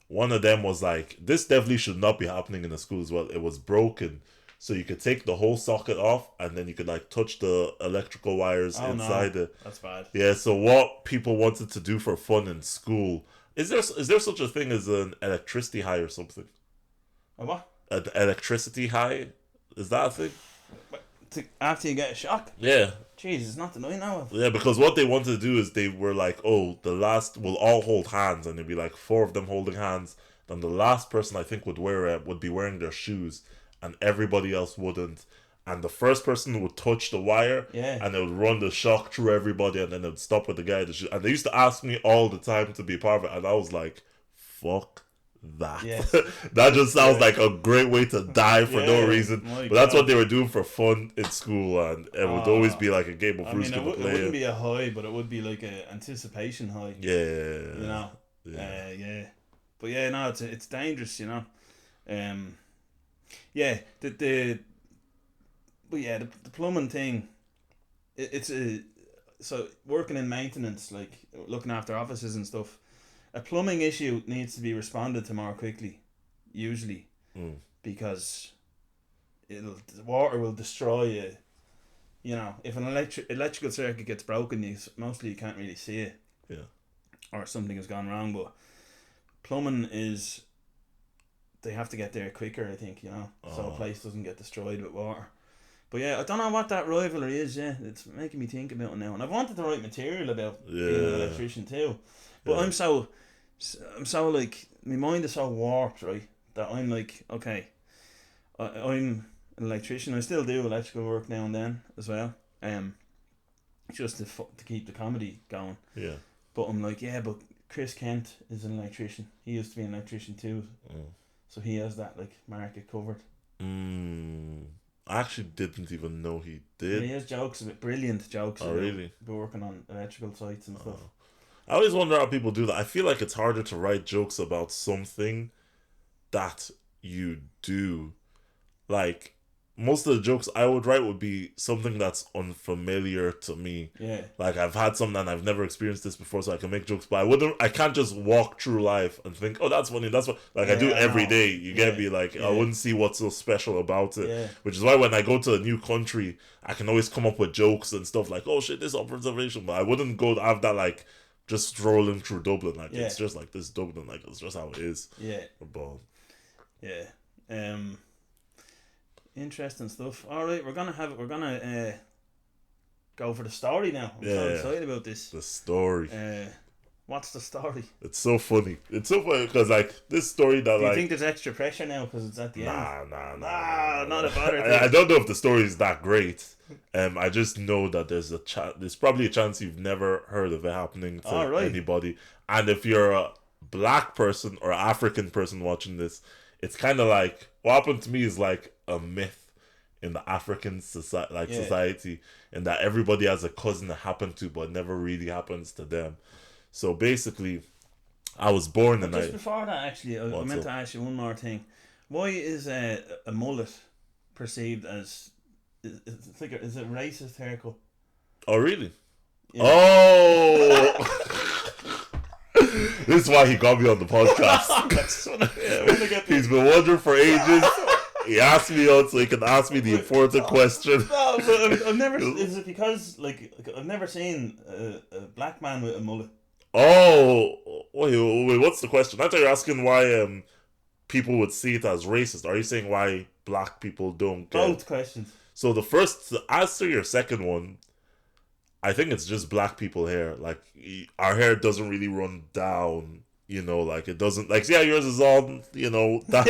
One of them was like, this definitely should not be happening in a school as well. It was broken, So you could take the whole socket off, and then you could like touch the electrical wires inside it. That's bad. Yeah. So what people wanted to do for fun in school, is there such a thing as an electricity high or something? A what? An electricity high? Is that a thing? After you get a shock? Yeah. Jeez, it's not that I know of. Yeah, because what they wanted to do is they were like, oh, the last will all hold hands, and there'd be like 4 of them holding hands. Then the last person I think would be wearing their shoes, and everybody else wouldn't. And the first person would touch the wire, and it would run the shock through everybody, and then it would stop with the guy. And they used to ask me all the time to be part of it, and I was like, fuck that. Yes. That just sounds like a great way to die for no reason. But that's what they were doing for fun in school, and it would always be like a game of Ruska to play. It wouldn't be a high, but it would be like a anticipation high. Yeah. You know? Yeah. But yeah, no, it's dangerous, you know. Yeah, the plumbing thing, so working in maintenance, like looking after offices and stuff, a plumbing issue needs to be responded to more quickly, usually, because the water will destroy you. You know, if an electrical circuit gets broken, you can't really see it. Yeah. Or something has gone wrong, but plumbing is, they have to get there quicker, I think, you know, so a place doesn't get destroyed with water. But yeah, I don't know what that rivalry is. Yeah, it's making me think about it now, and I've wanted to write material about being an electrician too, but I'm so like, my mind is so warped, right, that I'm like, okay, I'm an electrician. I still do electrical work now and then as well, just to keep the comedy going. Yeah. But I'm like, yeah, but Chris Kent is an electrician. He used to be an electrician too, so he has that like market covered. I actually didn't even know he did. Yeah, he has brilliant jokes. Oh, really? Be working on electrical sites and stuff. I always wonder how people do that. I feel like it's harder to write jokes about something that you do. Like, most of the jokes I would write would be something that's unfamiliar to me. Yeah. Like, I've had something and I've never experienced this before, so I can make jokes, but I can't just walk through life and think, oh, that's funny, that's what, like, I do every day. You get me? Like, I wouldn't see what's so special about it. Yeah. Which is why when I go to a new country, I can always come up with jokes and stuff like, oh shit, this observation, but I wouldn't go have that, like, just strolling through Dublin. Like, it's just like this Dublin, like, it's just how it is. Yeah. But, yeah. Interesting stuff. All right, we're gonna go for the story now. I'm so excited about this. The story. What's the story? It's so funny. It's so funny because like this story that Do you think there's extra pressure now because it's at the end? Nah, not a bother. I don't know if the story is that great. I just know that there's probably a chance you've never heard of it happening to anybody. And if you're a black person or African person watching this, it's kind of like, what happened to me is like a myth in the African society, in that everybody has a cousin that happened to, but never really happens to them. So basically, I was born and before that, actually, I meant to ask you one more thing. Why is a mullet perceived as, is it racist haircut? Oh, really? Yeah. Oh! This is why he got me on the podcast. He's been wondering for ages. He asked me out so he can ask me the important question. No, but I've never. Is it because like I've never seen a black man with a mullet? Oh, wait, what's the question? I thought you're asking why people would see it as racist. Are you saying why black people don't get both questions? So to answer your second one, I think it's just black people hair. Like, our hair doesn't really run down, you know, like it doesn't, like, yeah, yours is all, you know, that.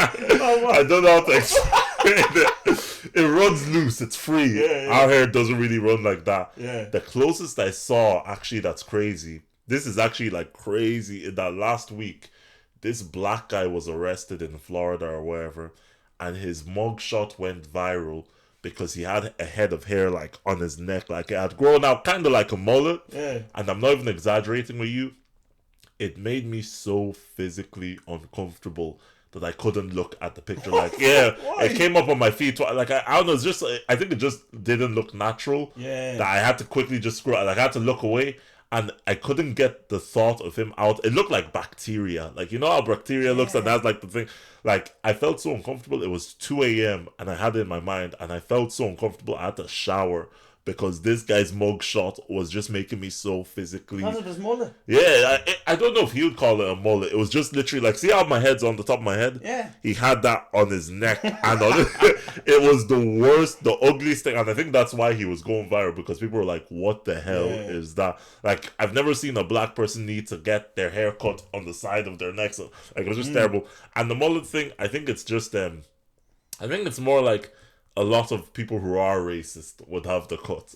I don't know how to explain it. It runs loose, it's free. Our hair doesn't really run like that. The closest I saw, actually, that's crazy. This is actually like crazy. In that last week, this black guy was arrested in Florida or wherever, and his mugshot went viral because he had a head of hair like on his neck, like it had grown out kind of like a mullet. And I'm not even exaggerating with you. It made me so physically uncomfortable that I couldn't look at the picture. Like, it came up on my feed. Like, I don't know, it's just, I think it just didn't look natural. That I had to quickly just scroll. Like, I had to look away. and I couldn't get the thought of him out. It looked like bacteria. Like, you know how bacteria looks, and that's like the thing. Like, I felt so uncomfortable. It was 2 a.m. and I had it in my mind, and I felt so uncomfortable. I had to shower because this guy's mug shot was just making me so physically. Because of his mullet. Yeah, I don't know if he would call it a mullet. It was just literally like, see how my head's on the top of my head? Yeah. He had that on his neck, and on it was the worst, the ugliest thing. And I think that's why he was going viral, because people were like, what the hell is that? Like, I've never seen a black person need to get their hair cut on the side of their neck. So, like, it was just terrible. And the mullet thing, I think it's just, I think it's more like, a lot of people who are racist would have the cut.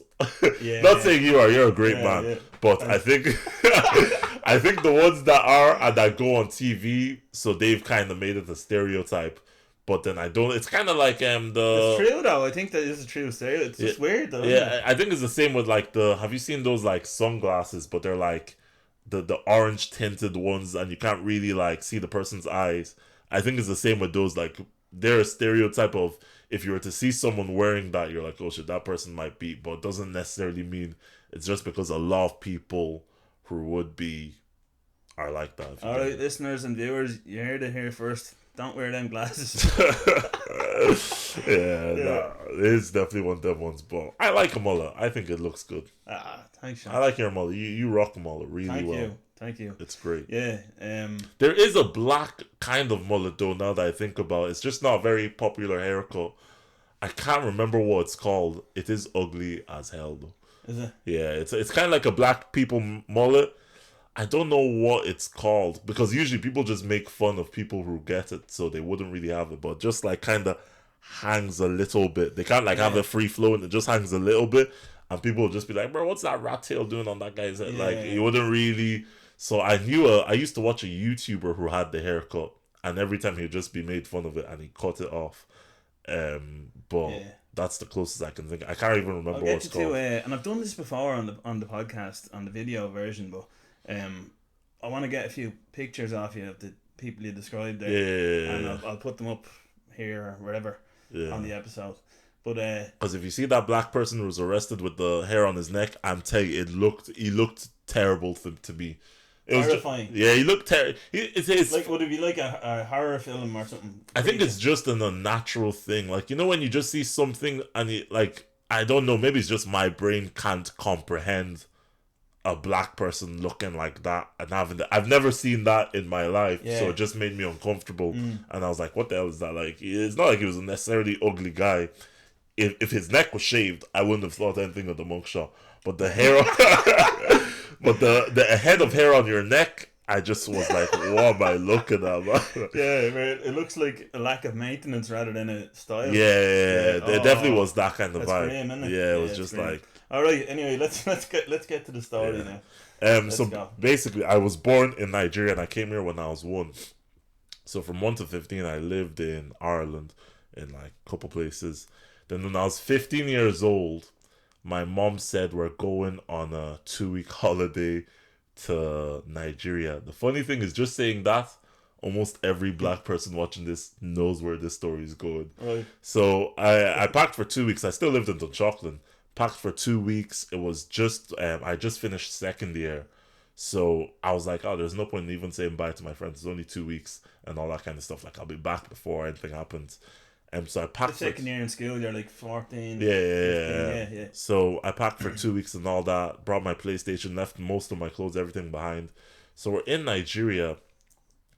Not saying you're a great man, but I think I think the ones that are and that go on TV, so they've kind of made it a stereotype. But then I don't. It's kind of like It's true though. I think that is a true stereotype. It's just weird though. Yeah, I think it's the same with like have you seen those like sunglasses, but they're like the orange tinted ones, and you can't really like see the person's eyes. I think it's the same with those. Like, they're a stereotype of, if you were to see someone wearing that, you're like, oh shit, that person might be, but it doesn't necessarily mean it's just because a lot of people who would be are like that. All right, listeners and viewers, you heard it here first. Don't wear them glasses. Nah, it's definitely one of them ones, but I like a mullet. I think it looks good. Thanks, Shawn. I like your mullet. You rock a mullet really well. Thank you. It's great. Yeah. There is a black kind of mullet though, now that I think about it. It's just not a very popular haircut. I can't remember what it's called. It is ugly as hell though. Is it? Yeah, it's kind of like a black people mullet. I don't know what it's called, because usually people just make fun of people who get it, so they wouldn't really have it, but just like kind of hangs a little bit. They can't like have it free flowing. It just hangs a little bit, and people will just be like, bro, what's that rat tail doing on that guy's head? Like, you wouldn't really. So I used to watch a YouTuber who had the haircut, and every time he'd just be made fun of it, and he cut it off. But that's the closest I can think. I can't even remember what it's called. And I've done this before on the podcast, on the video version, but I want to get a few pictures off you of the people you described there, and I'll put them up here or wherever on the episode. But because if you see that black person who was arrested with the hair on his neck, I'm telling you, he looked terrible to me. It was terrifying. He looked terrible. It's like, would it be like a horror film or something? I think it's just an unnatural thing. Like, you know, when you just see something and you, like, I don't know, maybe it's just my brain can't comprehend a black person looking like that and having that. I've never seen that in my life, so it just made me uncomfortable. And I was like, what the hell is that? Like, it's not like he was a necessarily ugly guy. If his neck was shaved, I wouldn't have thought anything of the mugshot. But the hair, but the head of hair on your neck, I just was like, what am I looking at, man? Yeah, man, it looks like a lack of maintenance rather than a style. Yeah. It definitely was that kind of vibe. Grim, isn't it? Yeah, it was just grim. Like. All right. Anyway, let's get to the story now. So basically, I was born in Nigeria and I came here when I was 1. So from 1 to 15, I lived in Ireland in like a couple places. Then when I was 15 years old, my mom said we're going on a 2-week holiday to Nigeria. The funny thing is, just saying that, almost every black person watching this knows where this story is going. Right. So I packed for 2 weeks. I still lived in Dunshaughlin. Packed for 2 weeks. It was just I just finished second year, so I was like, oh, there's no point in even saying bye to my friends. It's only 2 weeks and all that kind of stuff. Like, I'll be back before anything happens. So I packed. The second year in school, you're like 14. Yeah. So I packed for 2 weeks and all that. Brought my PlayStation, left most of my clothes, everything behind. So we're in Nigeria.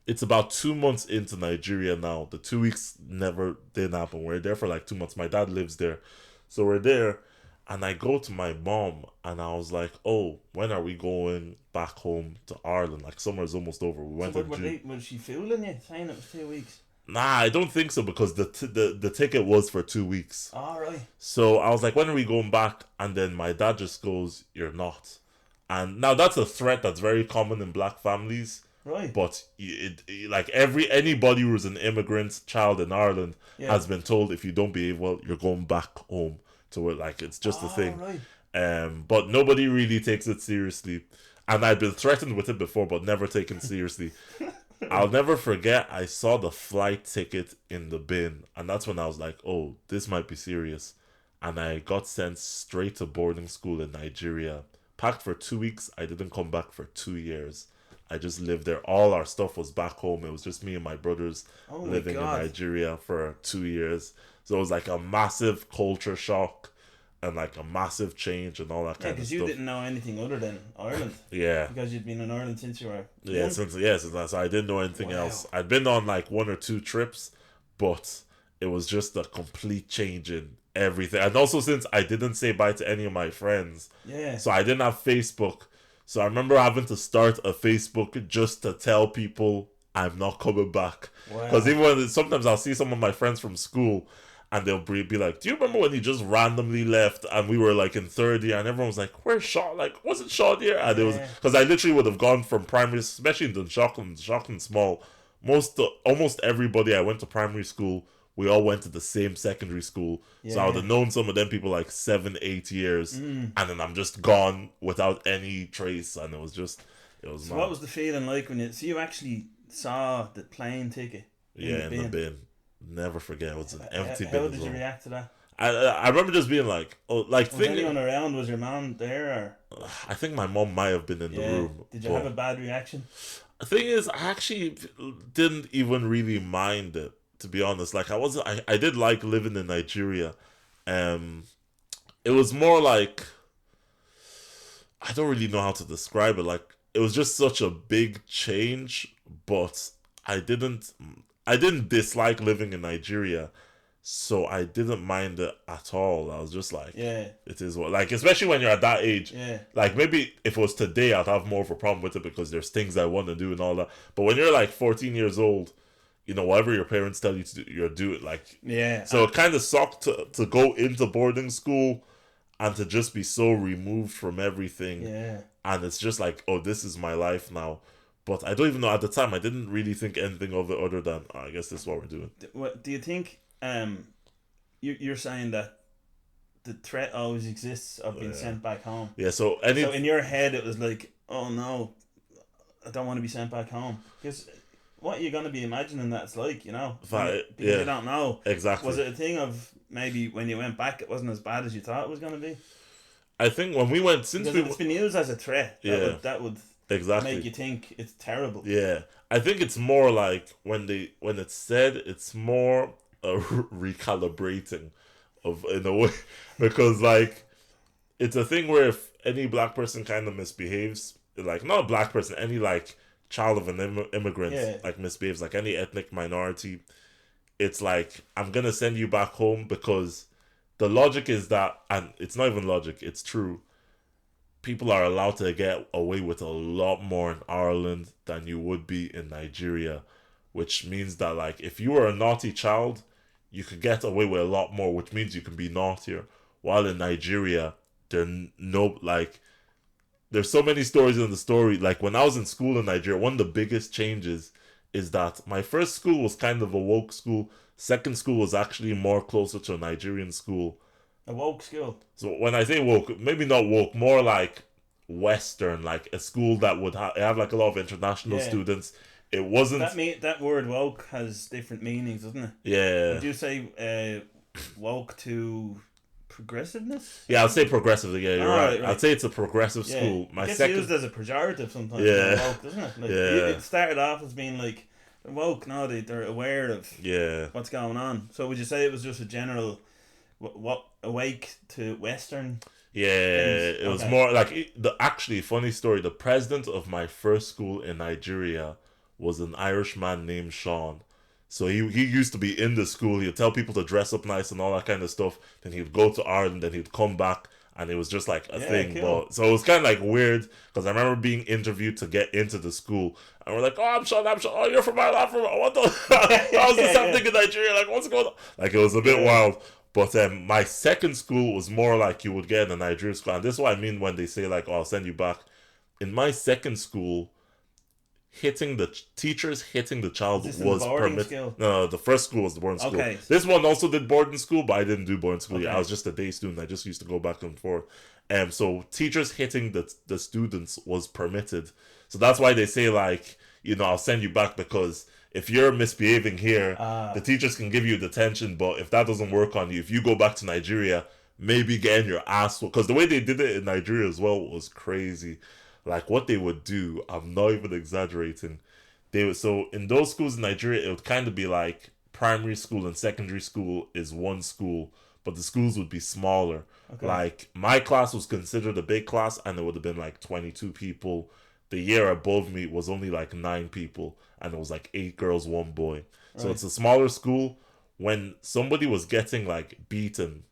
It's about 2 months into Nigeria now. The 2 weeks never did happen. We're there for like 2 months. My dad lives there, so we're there. And I go to my mom and I was like, oh, when are we going back home to Ireland? Like, summer's almost over. We went was she fooling you, saying it was 2 weeks? Nah, I don't think so, because the ticket was for 2 weeks. All right. So I was like, when are we going back? And then my dad just goes, you're not. And now that's a threat that's very common in black families. Right. But like anybody who's an immigrant child in Ireland has been told, if you don't behave well, you're going back home. So like, it's just a thing. Right. But nobody really takes it seriously. And I'd been threatened with it before, but never taken seriously. I'll never forget, I saw the flight ticket in the bin, and that's when I was like, oh, this might be serious. And I got sent straight to boarding school in Nigeria packed for 2 weeks. I didn't come back for 2 years. I just lived there. All our stuff was back home. It was just me and my brothers living in Nigeria for 2 years. So it was like a massive culture shock and like a massive change and all that kind of stuff. Yeah, because you didn't know anything other than Ireland. Yeah. Because you'd been in Ireland since you were young. Since that. So I didn't know anything else. I'd been on like 1 or 2 trips, but it was just a complete change in everything. And also since I didn't say bye to any of my friends. Yeah. So I didn't have Facebook. So I remember having to start a Facebook just to tell people I'm not coming back. Because even when sometimes I'll see some of my friends from school and they'll be like, do you remember when you just randomly left and we were like in third year and everyone was like, where's Shawn? Like, wasn't Shawn here? And it was because I literally would have gone from primary, especially in Dunshaughlin small. Almost everybody I went to primary school, we all went to the same secondary school. So I would have known some of them people like 7-8 years. And then I'm just gone without any trace. And it was So mad. what was the feeling like when you actually saw the plane ticket in the bin? Never forget. It was an empty bin. How did you react to that? I remember just being like, was anyone around? Was your mom there? Or? I think my mom might have been in the room. Did you have a bad reaction? The thing is, I actually didn't even really mind it, to be honest. Like I did like living in Nigeria. It was more like, I don't really know how to describe it. Like, it was just such a big change, but I didn't dislike living in Nigeria, so I didn't mind it at all. I was just like, it is what, like, especially when you're at that age. Like, maybe if it was today, I'd have more of a problem with it because there's things I want to do and all that. But when you're like 14 years old, whatever your parents tell you to do, you're doing. Like, so it kind of sucked to go into boarding school and to just be so removed from everything. And it's just like, oh, this is my life now. But I don't even know, at the time, I didn't really think anything of it other than, I guess this is what we're doing. What do you think, you're saying that the threat always exists of being sent back home? Yeah, so in your head, it was like, oh no, I don't want to be sent back home. Because what are you going to be imagining that's like, Because you don't know. Exactly. Was it a thing of maybe when you went back, it wasn't as bad as you thought it was going to be? I think when we went, it's been used as a threat. That would exactly make you think it's terrible. Yeah, I think it's more like when it's said, it's more a recalibrating of, in a way, because like it's a thing where if any black person kind of misbehaves, like, not a black person, any like child of an immigrant like misbehaves, like any ethnic minority, it's like, I'm gonna send you back home, because the logic is that, and it's not even logic, it's true, people are allowed to get away with a lot more in Ireland than you would be in Nigeria, which means that, like, if you were a naughty child, you could get away with a lot more, which means you can be naughtier. While in Nigeria, there's so many stories in the story. Like, when I was in school in Nigeria, one of the biggest changes is that my first school was kind of a woke school. Second school was actually more closer to a Nigerian school. A woke school. So when I say woke, maybe not woke, more like Western, like a school that would have like a lot of international students. It wasn't that word woke has different meanings, doesn't it? Yeah. Would you say woke to progressiveness? Yeah, I'll say progressive. Yeah, you're right. I'd say it's a progressive school. It gets used as a pejorative sometimes. Woke, doesn't it? Like, it started off as being like woke. No, they're aware of what's going on. So would you say it was just a general awake to Western? Things? It was more like actually funny story. The president of my first school in Nigeria was an Irish man named Shawn. So he used to be in the school. He'd tell people to dress up nice and all that kind of stuff. Then he'd go to Ireland. Then he'd come back, and it was just like a thing. Cool. But so it was kind of like weird, because I remember being interviewed to get into the school, and we're like, "Oh, I'm Shawn. Oh, you're from Ireland. I'm from what the? I was the same thing in Nigeria. Like, what's going on?" Like, it was a bit wild. But my second school was more like you would get in a Nigerian school, and this is what I mean when they say like, "Oh, I'll send you back." In my second school, hitting the child was permitted. No, the first school was the boarding school. This one also did boarding school, but I didn't do boarding school. I was just a day student. I just used to go back and forth. So teachers hitting the students was permitted. So that's why they say like, I'll send you back, because if you're misbehaving here, the teachers can give you detention. But if that doesn't work on you, if you go back to Nigeria, maybe getting your ass, because the way they did it in Nigeria as well was crazy. Like what they would do, I'm not even exaggerating. They would, so in those schools in Nigeria, it would kind of be like primary school and secondary school is one school, but the schools would be smaller. Okay. Like my class was considered a big class, and it would have been like 22 people. The year above me was only like 9 people, and it was like 8 girls, 1 boy. So Right. it's a smaller school. When somebody was getting like beaten,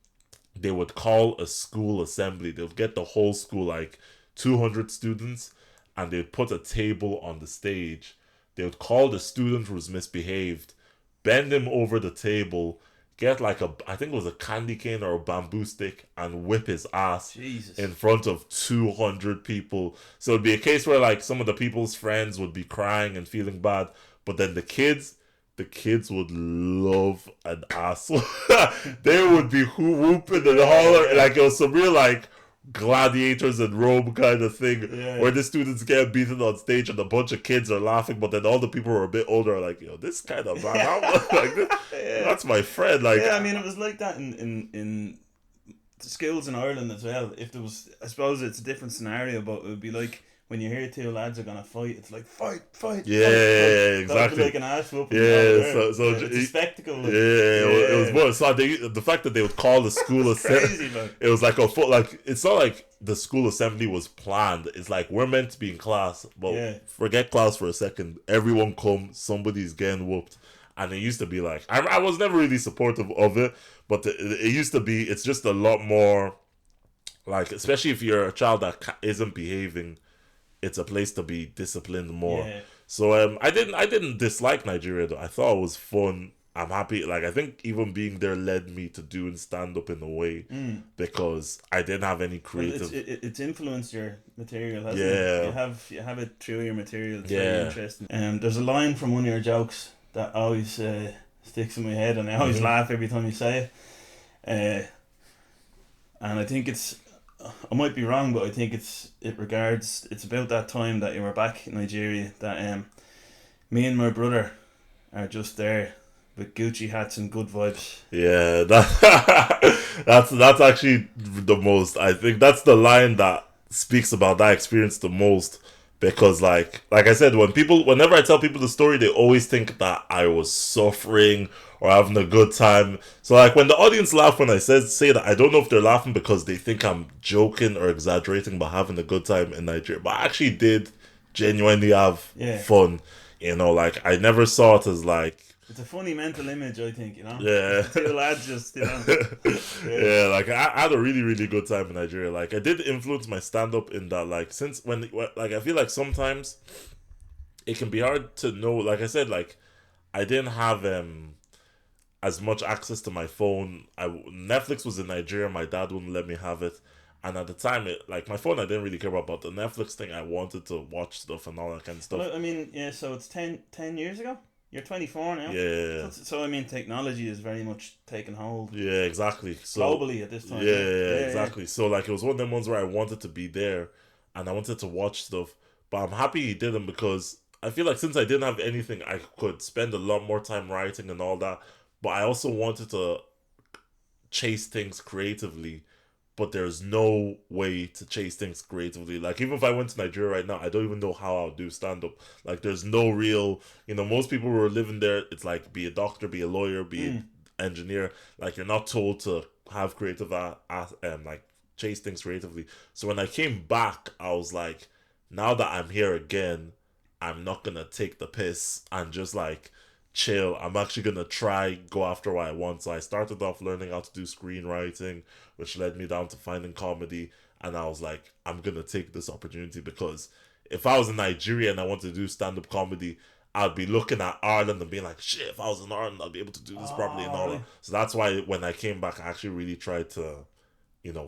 they would call a school assembly. They would get the whole school, like 200 students, and they'd put a table on the stage. They would call the student who's misbehaved, bend him over the table, get like I think it was a candy cane or a bamboo stick, and whip his ass Jesus. in front of 200 people. So it'd be a case where like some of the people's friends would be crying and feeling bad, but then the kids would love an asshole. They would be whooping and hollering. Like it was some real like gladiators in Rome kind of thing, where the students get beaten on stage and a bunch of kids are laughing, but then all the people who are a bit older are like, yo, this kind of man, like this, that's my friend. Like, I mean, it was like that in schools in Ireland as well. If there was, I suppose it's a different scenario, but it would be like when you hear two lads are gonna fight, it's like fight, yeah, fight. exactly. That would be like an ass whooping. So it's a spectacle. Like, it was more. So the fact that they would call the school assembly, it was like a full, like it's not like the school assembly was planned. It's like we're meant to be in class, but forget class for a second. Everyone come, somebody's getting whooped. And it used to be like, I was never really supportive of it, but it used to be, it's just a lot more, like, especially if you're a child that isn't behaving, it's a place to be disciplined more. Yeah. So I didn't dislike Nigeria though. I thought it was fun. I'm happy. Like I think even being there led me to doing stand up in a way because I didn't have any creative. It's influenced your material, hasn't it? You have it through your material. It's very interesting. There's a line from one of your jokes that always sticks in my head, and I always laugh every time you say it. And I think I might be wrong, but I think it's about that time that you were back in Nigeria that me and my brother are just there with Gucci hats and good vibes. Yeah, that's actually the most. I think that's the line that speaks about that experience the most. Because like I said, whenever I tell people the story, they always think that I was suffering or having a good time. So like when the audience laugh when I say that, I don't know if they're laughing because they think I'm joking or exaggerating about having a good time in Nigeria. But I actually did genuinely have fun. You know, like I never saw it as like, it's a funny mental image, I think, you know? Yeah. Two lads just, you know. Yeah, like I had a really, really good time in Nigeria. Like I did influence my stand-up in that, like, since like I feel like sometimes it can be hard to know, like I said, like I didn't have as much access to my phone. Netflix was in Nigeria, my dad wouldn't let me have it. And at the time, like my phone, I didn't really care about, but the Netflix thing, I wanted to watch stuff and all that kind of stuff. Well, I mean, yeah, so it's 10 years ago? You're 24 now. Yeah. So I mean, technology is very much taking hold. Yeah, exactly. So globally at this time. Yeah, exactly. So like it was one of them ones where I wanted to be there, and I wanted to watch stuff. But I'm happy he didn't, because I feel like since I didn't have anything, I could spend a lot more time writing and all that. But I also wanted to chase things creatively. But there's no way to chase things creatively. Like, even if I went to Nigeria right now, I don't even know how I'll do stand-up. Like, there's no real... most people who are living there, it's like, be a doctor, be a lawyer, be an engineer. Like, you're not told to have creative... like, chase things creatively. So when I came back, I was like, now that I'm here again, I'm not gonna take the piss and just, like, chill. I'm actually gonna try go after what I want. So I started off learning how to do screenwriting, which led me down to finding comedy. And I was like, I'm gonna take this opportunity, because if I was in Nigeria and I wanted to do stand-up comedy, I'd be looking at Ireland and being like, shit, if I was in Ireland, I'd be able to do this properly and all that. So that's why when I came back, I actually really tried to,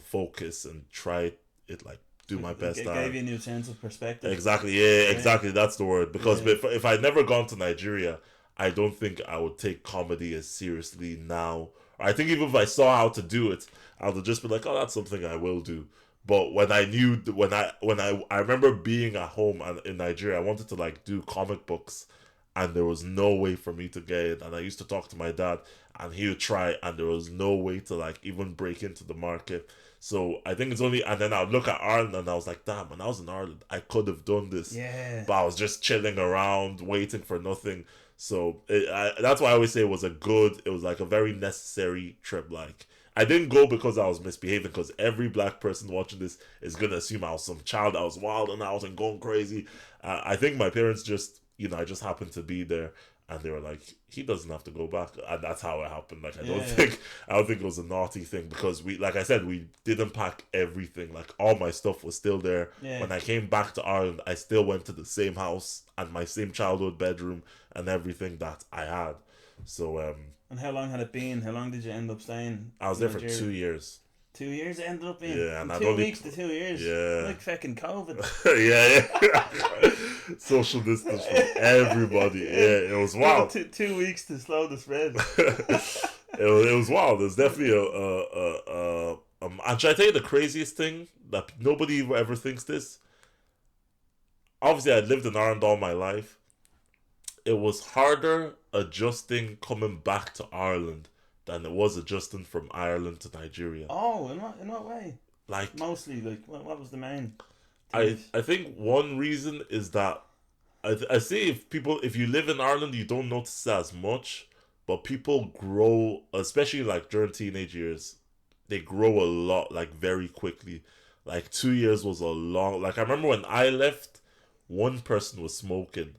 focus and try it, like, do my best. It gave you a new sense of perspective. Exactly, yeah, exactly. That's the word. Because if I'd never gone to Nigeria, I don't think I would take comedy as seriously now. I think even if I saw how to do it, I would just be like, oh, that's something I will do. But when I knew, I remember being at home in Nigeria, I wanted to like do comic books, and there was no way for me to get it. And I used to talk to my dad, and he would try, and there was no way to like even break into the market. So I think it's only, and then I would look at Ireland, and I was like, damn, when I was in Ireland, I could have done this. Yeah. But I was just chilling around, waiting for nothing. So that's why I always say it was like a very necessary trip. Like, I didn't go because I was misbehaving, because every black person watching this is going to assume I was some child that was wild and out and going crazy. I think my parents just, I just happened to be there, and they were like, he doesn't have to go back. And that's how it happened. Like, I don't think it was a naughty thing, because like I said, we didn't pack everything. Like, all my stuff was still there. Yeah. When I came back to Ireland, I still went to the same house and my same childhood bedroom and everything that I had. So, and how long had it been? How long did you end up staying? I was there for 2 years. 2 years it ended up being? Yeah, and 2 weeks to 2 years. Yeah. Like fucking COVID. yeah. Social distance from everybody. Yeah, it was wild. 2 weeks to slow the spread. it was wild. There's definitely and should I tell you the craziest thing that nobody ever thinks this? Obviously, I lived in Ireland all my life. It was harder adjusting coming back to Ireland than it was adjusting from Ireland to Nigeria. Oh, in what way? Like, mostly, like, what was the main? I think one reason is that I say if you live in Ireland, you don't notice it as much, but people grow, especially like during teenage years, they grow a lot, like very quickly. Like 2 years was a long. Like, I remember when I left, one person was smoking,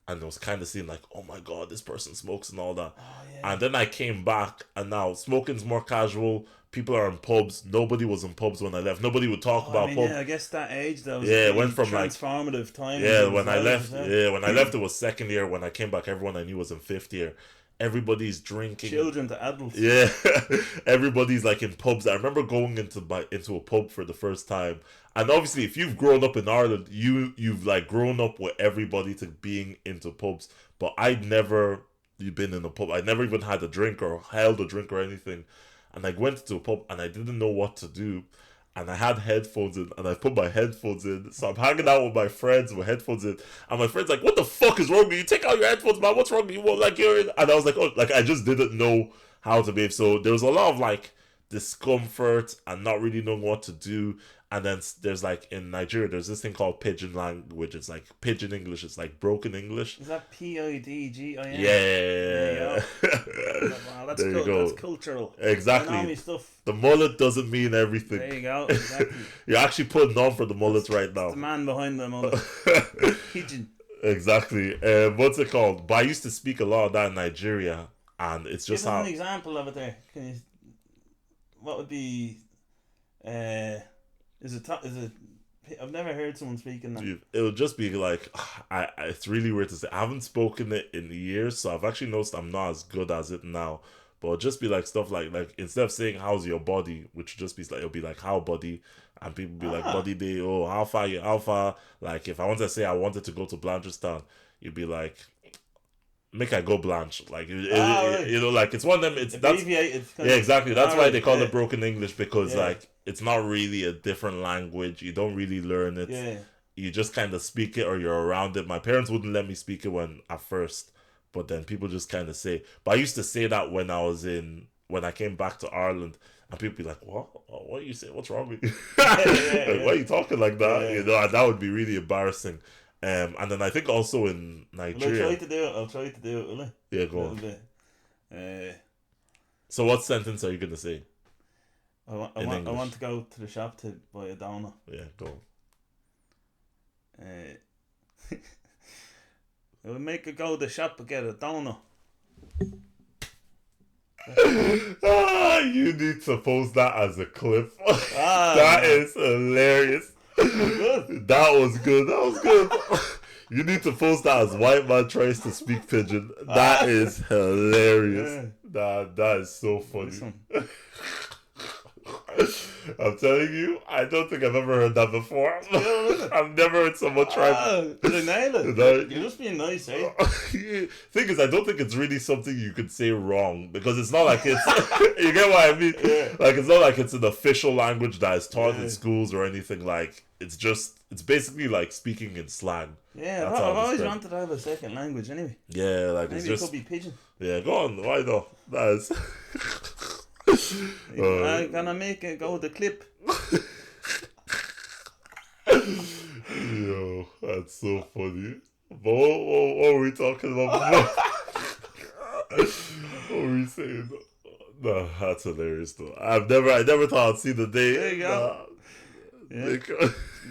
and it was kind of seen like, oh my god, this person smokes and all that. Oh, yeah. And then I came back, and now smoking's more casual. People are in pubs. Nobody was in pubs when I left. Nobody would talk about pubs. Yeah, I guess that age though. Was it went from transformative time. Yeah, when I left. Yeah, when I left, it was second year. When I came back, everyone I knew was in fifth year. Everybody's drinking. Children to adults. Yeah, everybody's like in pubs. I remember going into a pub for the first time, and obviously, if you've grown up in Ireland, you've like grown up with everybody to being into pubs. But I'd never been in a pub. I never even had a drink or held a drink or anything. And I went to a pub and I didn't know what to do. And I had headphones in, and I put my headphones in. So I'm hanging out with my friends with headphones in. And my friend's like, what the fuck is wrong with you? Take out your headphones, man. What's wrong with you? Won't like you're in. And I was like, oh, like I just didn't know how to behave. So there was a lot of like discomfort and not really knowing what to do. And then there's like in Nigeria, there's this thing called Pidgin language. It's like Pidgin English. It's like broken English. Is that Pidgin? Yeah. Wow, that's there you go. That's cultural. Exactly. Stuff. The mullet doesn't mean everything. There you go. Exactly. You're actually putting on for the mullets right now. The man behind the mullet. Pidgin. Exactly. What's it called? But I used to speak a lot of that in Nigeria, and it's just Give us an example of it there. Can you? What would be? Is it? I've never heard someone speaking that. It would just be like, it's really weird to say. I haven't spoken it in years, so I've actually noticed I'm not as good as it now. But it'll just be like stuff like instead of saying how's your body, which would just be like, it'll be like how body, and people be like body day. Oh, how far? Like if I wanted to say I wanted to go to Blanchardstown, you'd be like, make I go Blanche. Like right. you know, like it's one of them. It's abbreviated. Yeah, exactly. That's why they call it it broken English, because like it's not really a different language. You don't really learn it. Yeah. You just kind of speak it, or you're around it. My parents wouldn't let me speak it at first, but then people just kind of say. But I used to say that when I came back to Ireland, and people be like, "What? What are you saying? What's wrong with you? Like, why are you talking like that?" Yeah. You know, and that would be really embarrassing. And then I think also in Nigeria. I'll try to do it, will I? Yeah, go on. Bit. So what sentence are you going to say? I want to go to the shop to buy a donut. Yeah, go on. I would make her go to the shop and get a donut. You need to post that as a clip. That is hilarious. Good. That was good. You need to post that as white man tries to speak Pidgin. That is hilarious. That is so funny. I'm telling you, I don't think I've ever heard that before. I've never heard someone try. Did I nail it? You're just being nice, eh? Thing is, I don't think it's really something you could say wrong, because it's not like it's. You get what I mean? Yeah. Like, it's not like it's an official language that is taught in schools or anything. Like, it's basically like speaking in slang. Yeah, That's I've how always describe. wanted to have a second language anyway. Yeah, like Maybe it's it just could be Pidgin. yeah. Go on, why not? Nice. I'm gonna make it go the clip. Yo, that's so funny. But what were we talking about before? What were we saying? No, that's hilarious though. I never thought I'd see the day. There you go. Yeah.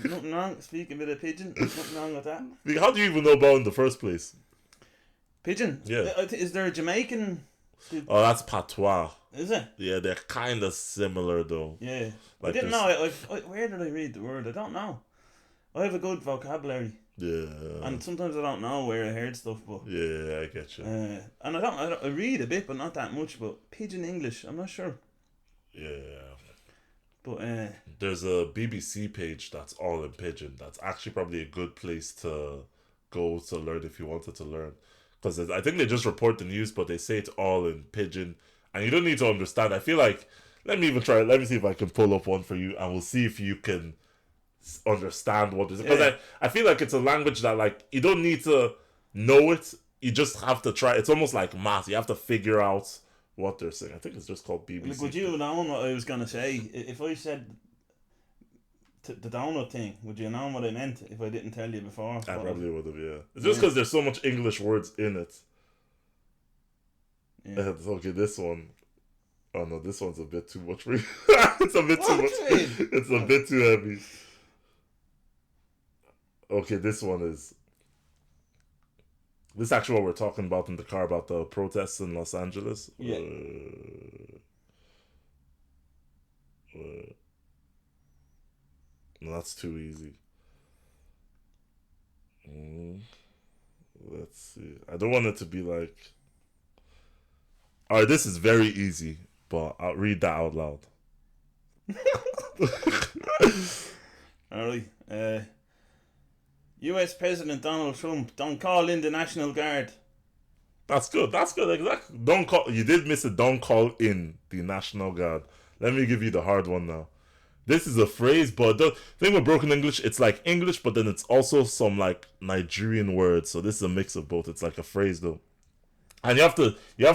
Nothing wrong. Speaking of a pigeon, nothing wrong with that. How do you even know about it in the first place? Pigeon? Yeah. Is there a Jamaican? Oh, that's patois. Is it? Yeah, they're kind of similar though. Yeah. Like I didn't know. Where did I read the word? I don't know. I have a good vocabulary. Yeah. And sometimes I don't know where I heard stuff, but yeah, I get you. and I read a bit, but not that much. But Pidgin English, I'm not sure. Yeah. But there's a BBC page that's all in Pidgin. That's actually probably a good place to go to learn if you wanted to learn. Because I think they just report the news, but they say it's all in Pidgin. And you don't need to understand. I feel like, let me even try it. Let me see if I can pull up one for you. And we'll see if you can understand what it is. Because I feel like it's a language that, like, you don't need to know it. You just have to try. It's almost like math. You have to figure out what they're saying. I think it's just called BBC. Like, would you have known what I was going to say? If I said the donut thing, would you know what I meant if I didn't tell you before? I probably would have, yeah. It's just because there's so much English words in it. Yeah. Okay, this one. Oh no, this one's a bit too much for you. It's a bit too much. It's a bit too heavy. Okay, this one is. This is actually what we're talking about in the car about the protests in Los Angeles. Yeah. No, that's too easy. Let's see. I don't want it to be like. Alright, this is very easy, but I'll read that out loud. Alright. US President Donald Trump, don't call in the National Guard. That's good, exactly. Don't call. You did miss it. Don't call in the National Guard. Let me give you the hard one now. This is a phrase, but the thing with broken English, it's like English, but then it's also some like Nigerian words. So this is a mix of both. It's like a phrase though. And you have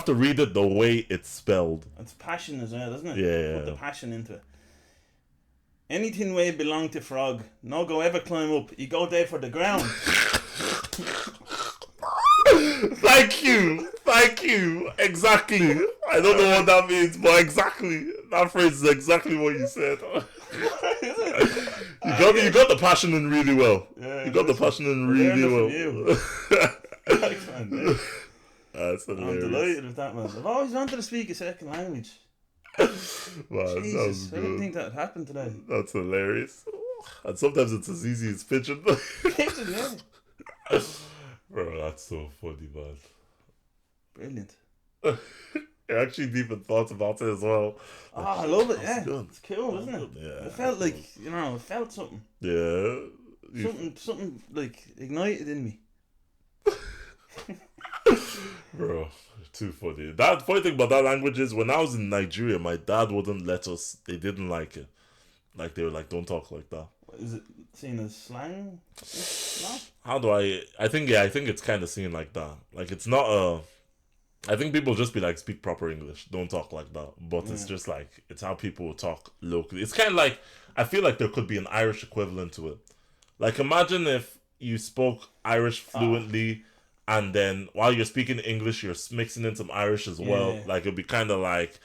to read it the way it's spelled. It's passion as well, isn't it? Yeah. Put the passion into it. Anything way belong to frog. No go ever climb up. You go there for the ground. Thank you. Exactly. I don't know what that means, but exactly. That phrase is exactly what you said. You got the passion in really well. Yeah, you got the passion in really well. Thanks, man. That's hilarious. I'm delighted with that, man. I've always wanted to speak a second language. Man, Jesus, I didn't think that would happen today. That's hilarious. And sometimes it's as easy as Pidgin. Pidgin, yeah. Bro, that's so funny, man. Brilliant. You're actually deep in thoughts about it as well. Oh, I love it, yeah. Good. It's cool, isn't it? Yeah. It felt like, it felt something. Yeah. Something like ignited in me. Bro, too funny. That funny thing about that language is when I was in Nigeria, my dad wouldn't let us. They didn't like it. Like they were like, "Don't talk like that." Is it seen as slang? No? How do I think it's kind of seen like that. Like it's not a. I think people just be like, speak proper English. Don't talk like that. But it's just like it's how people talk locally. It's kind of like I feel like there could be an Irish equivalent to it. Like imagine if you spoke Irish fluently. And then while you're speaking English, you're mixing in some Irish as well. Yeah. Like it'd be kind of like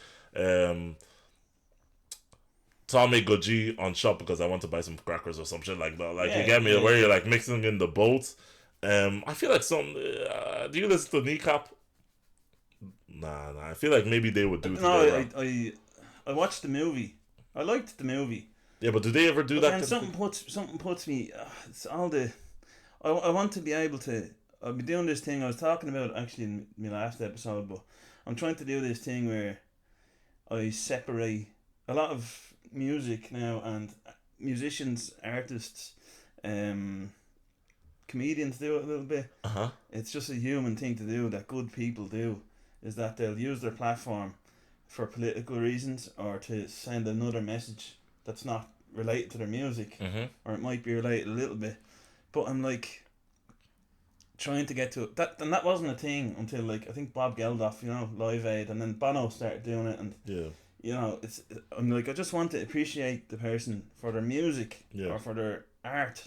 Tommy Goji on shop because I want to buy some crackers or some shit like that. Like you get me, where you're like mixing in the both. I feel like some. Do you listen to Kneecap? Nah. I feel like maybe they would do it. No, I watched the movie. I liked the movie. Yeah, but do they ever do that? And something puts me. It's all the. I want to be able to. I'll be doing this thing I was talking about actually in my last episode, but I'm trying to do this thing where I separate a lot of music now and musicians, artists, comedians do it a little bit. It's just a human thing to do that good people do, is that they'll use their platform for political reasons or to send another message that's not related to their music, Mm-hmm. or it might be related a little bit, but I'm like trying to get to it. And that wasn't a thing until like I think Bob Geldof, Live Aid, and then Bono started doing it, and I'm like, I just want to appreciate the person for their music or for their art,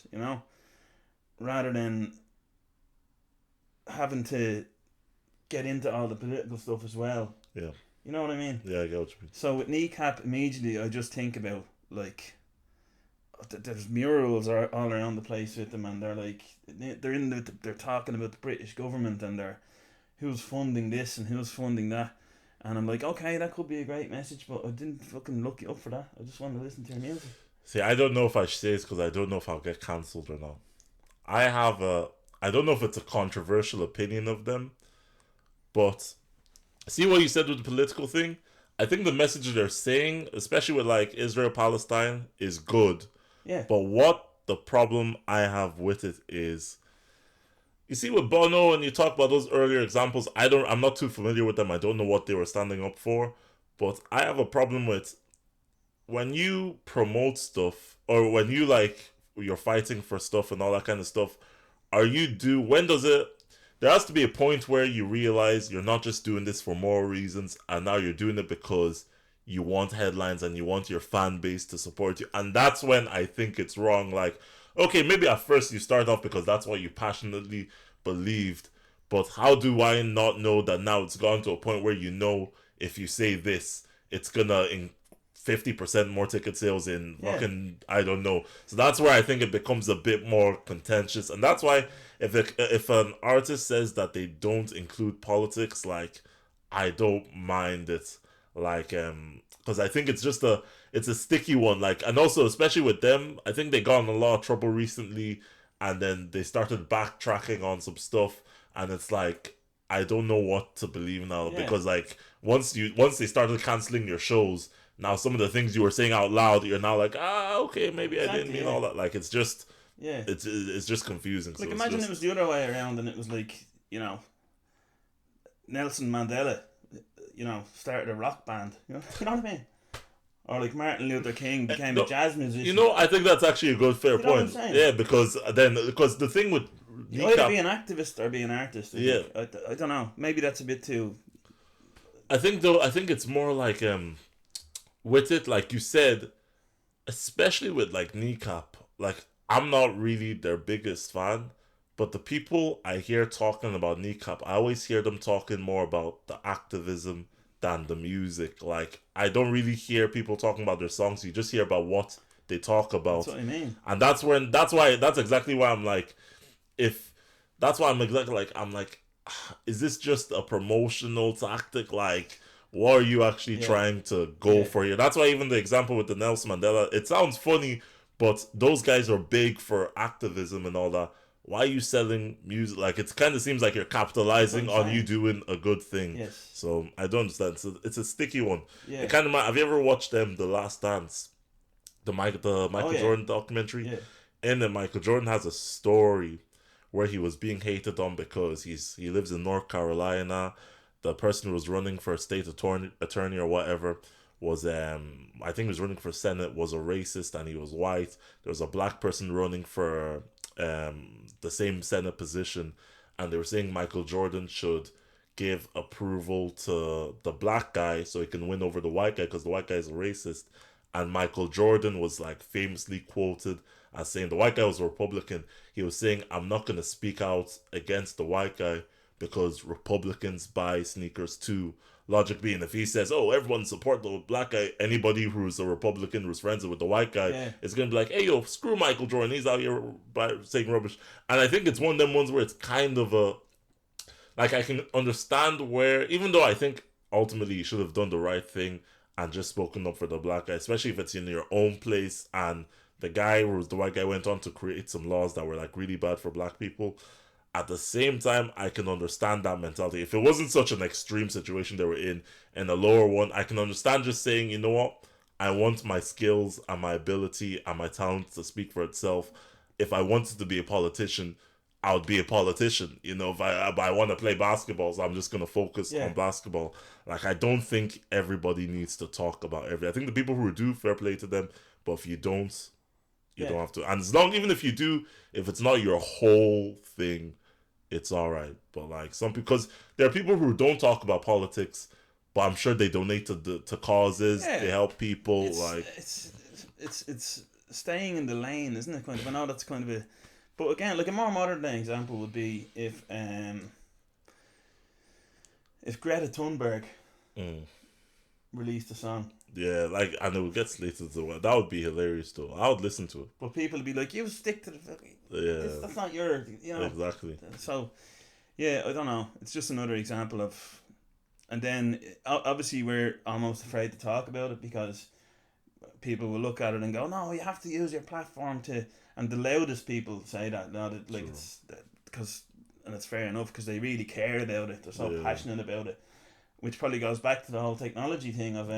rather than having to get into all the political stuff as well. Yeah. You know what I mean? Yeah, I get what you mean. So with Kneecap, immediately I just think about like there's murals all around the place with them, and they're like they're talking about the British government and they're who's funding this and who's funding that, and I'm like, okay, that could be a great message, but I didn't fucking look you up for that. I just want to listen to your music. See, I don't know if I should say this because I don't know if I'll get cancelled or not. I don't know if it's a controversial opinion of them, but see what you said with the political thing? I think the message they're saying, especially with like Israel-Palestine, is good. Yeah. But what the problem I have with it is, you see with Bono, and you talk about those earlier examples, I'm not too familiar with them. I don't know what they were standing up for, but I have a problem with when you promote stuff, or when you like you're fighting for stuff and all that kind of stuff. There has to be a point where you realize you're not just doing this for moral reasons, and now you're doing it because you want headlines and you want your fan base to support you. And that's when I think it's wrong. Like, okay, maybe at first you start off because that's what you passionately believed, but how do I not know that now it's gone to a point where if you say this, it's gonna 50% more ticket sales in fucking, I don't know. So that's where I think it becomes a bit more contentious. And that's why if an artist says that they don't include politics, like, I don't mind it. Like, because I think it's a sticky one. Like, and also, especially with them, I think they got in a lot of trouble recently, and then they started backtracking on some stuff, and it's like, I don't know what to believe now, because like, once they started canceling your shows, now some of the things you were saying out loud, you're now like, okay, maybe exactly, I didn't mean all that. Like, it's just, it's just confusing. Like, so imagine it was the other way around, and it was like, Nelson Mandela, started a rock band. You know what I mean? Or like Martin Luther King became a jazz musician. I think that's actually a good, fair point. Yeah, because the thing with you either be an activist or be an artist. I don't know. Maybe that's a bit too. I think it's more like with it, like you said, especially with like Kneecap, like, I'm not really their biggest fan, but the people I hear talking about Kneecap, I always hear them talking more about the activism than the music. Like, I don't really hear people talking about their songs. You just hear about what they talk about. That's what I mean. And that's exactly why I'm like, I'm like, is this just a promotional tactic? Like, what are you actually trying to go for here? That's why even the example with the Nelson Mandela, it sounds funny, but those guys are big for activism and all that. Why are you selling music? Like, it kind of seems like you're capitalizing on you doing a good thing. Yes. So I don't understand. So it's a sticky one. Yeah. It kind of. Have you ever watched The Last Dance, the Michael Jordan documentary? Yeah. In it, Michael Jordan has a story where he was being hated on because he lives in North Carolina. The person who was running for state attorney or whatever was I think he was running for Senate, was a racist, and he was white. There was a black person running for the same Senate position, and they were saying Michael Jordan should give approval to the black guy so he can win over the white guy because the white guy is a racist. And Michael Jordan was like famously quoted as saying, the white guy was a Republican. He was saying, I'm not going to speak out against the white guy because Republicans buy sneakers too. Logic being, if he says, oh, everyone support the black guy, anybody who's a Republican who's friends with the white guy is going to be like, hey, yo, screw Michael Jordan. He's out here saying rubbish. And I think it's one of them ones where it's kind of a, like, I can understand where, even though I think ultimately you should have done the right thing and just spoken up for the black guy, especially if it's in your own place, and the guy who was the white guy went on to create some laws that were like really bad for black people. At the same time, I can understand that mentality. If it wasn't such an extreme situation they were in a lower one, I can understand just saying, you know what, I want my skills and my ability and my talent to speak for itself. If I wanted to be a politician, I would be a politician. If I want to play basketball, so I'm just going to focus on basketball. Like, I don't think everybody needs to talk about everything. I think the people who do, fair play to them, But if you don't, you Yeah. don't have to. And even if you do, if it's not your whole thing, it's all right. But like some people, because there are people who don't talk about politics, but I'm sure they donate to causes. Yeah. They help people. It's staying in the lane, isn't it? Kind of. I know that's kind of a, but again, like a more modern day example would be if Greta Thunberg released a song. Yeah, like, and it would get slated to what. That would be hilarious though. I would listen to it. But people would be like, "You stick to the fucking. Yeah, That's not your, you know." Exactly. So, yeah, I don't know. It's just another example of, and then obviously we're almost afraid to talk about it because people will look at it and go, "No, you have to use your platform to." And the loudest people say that, not that, like, it's because, and it's fair enough because they really care about it. They're so passionate about it. Which probably goes back to the whole technology thing of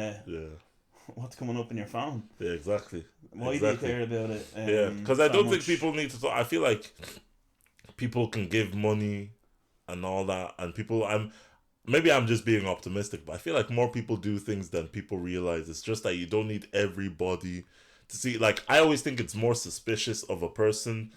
what's coming up in your phone. Yeah, exactly. Why do you care about it? Yeah, because I don't think people need to talk. I feel like people can give money and all that, and people. Maybe I'm just being optimistic, but I feel like more people do things than people realize. It's just that you don't need everybody to see. Like, I always think it's more suspicious of a person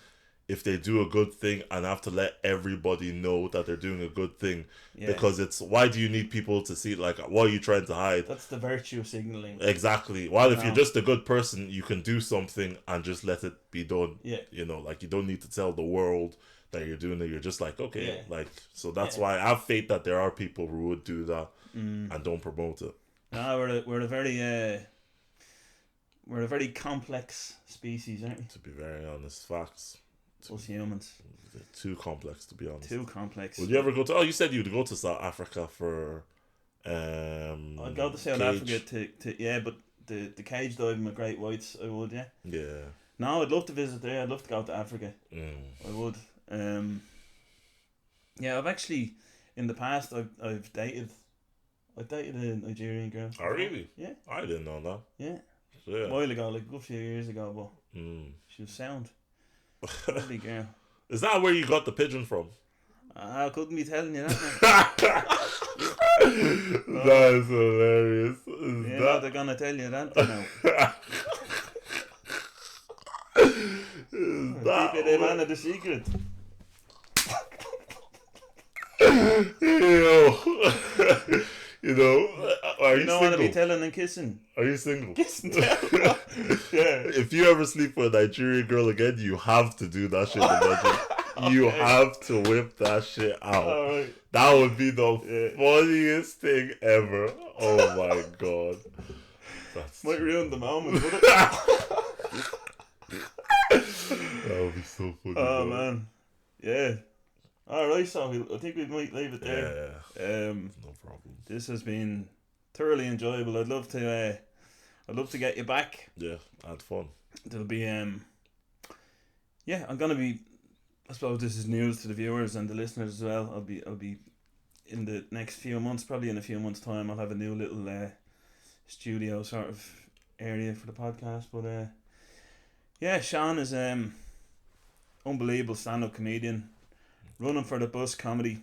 if they do a good thing and have to let everybody know that they're doing a good thing, because it's, why do you need people to see? Like, what are you trying to hide? That's the virtue signaling. Exactly. While if you're just a good person, you can do something and just let it be done. Yeah. You know, like, you don't need to tell the world that you're doing it. You're just like, okay, like, so that's why I have faith that there are people who would do that and don't promote it. No, we're a very complex species, aren't we? To be very honest, facts. Us humans. They're too complex, to be honest. Too complex. Would you ever go to? Oh, you said you'd go to South Africa for. I'd go to South Africa to but the cage diving with great whites. I would, yeah. Yeah. No, I'd love to visit there. I'd love to go to Africa. I would. Yeah, I've actually in the past I've dated a Nigerian girl. Oh, really? Yeah. I didn't know that. Yeah. Yeah. A while ago, like a good few years ago, but she was sound. Lovely girl. Is that where you got the pigeon from? I couldn't be telling you that. That is hilarious. No, they're gonna tell you that now. Keep it a man of the secret. You know, are you don't single? want to be telling and kissing. Are you single? Kissing. Yeah. If you ever sleep with a Nigerian girl again, you have to do that shit in the bedroom. You have to whip that shit out. Right. That would be the funniest thing ever. Oh my god. Might ruin the moment, would it? That would be so funny. Oh man. Yeah. Alright, so I think we might leave it there. Yeah. No problem. This has been thoroughly enjoyable. I'd love to get you back. Yeah, I had fun. There'll be I'm gonna be, I suppose this is news to the viewers and the listeners as well. I'll be in the next few months, probably in a few months' time, I'll have a new little studio sort of area for the podcast. But Shawn is unbelievable stand-up comedian. Running for the Bus Comedy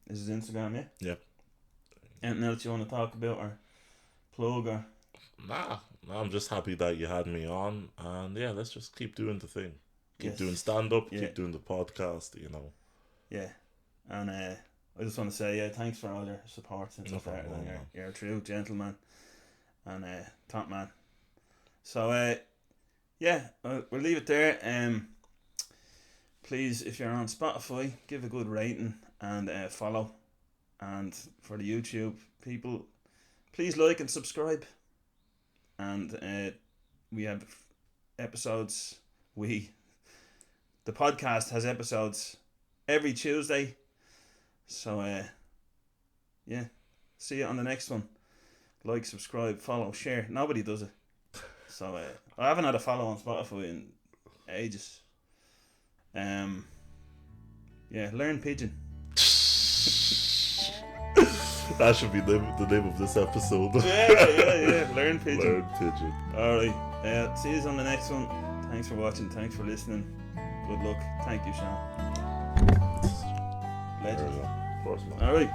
is his Instagram, yeah? Yep. Anything else you want to talk about or plug or? Nah, I'm just happy that you had me on, and let's just keep doing the thing. Keep doing stand-up, keep doing the podcast, you know. Yeah, and I just want to say, thanks for all your support since I started. You're a true gentleman and top man. So, we'll leave it there. Please, if you're on Spotify, give a good rating and follow. And for the YouTube people, please like and subscribe. And we have episodes. The podcast has episodes every Tuesday. So, see you on the next one. Like, subscribe, follow, share. Nobody does it. So, I haven't had a follow on Spotify in ages. Learn Pidgin. That should be the name of this episode. Learn Pidgin. Learn Pidgin. Alright. See you on the next one. Thanks for watching. Thanks for listening. Good luck. Thank you, Shawn. Legend. Alright.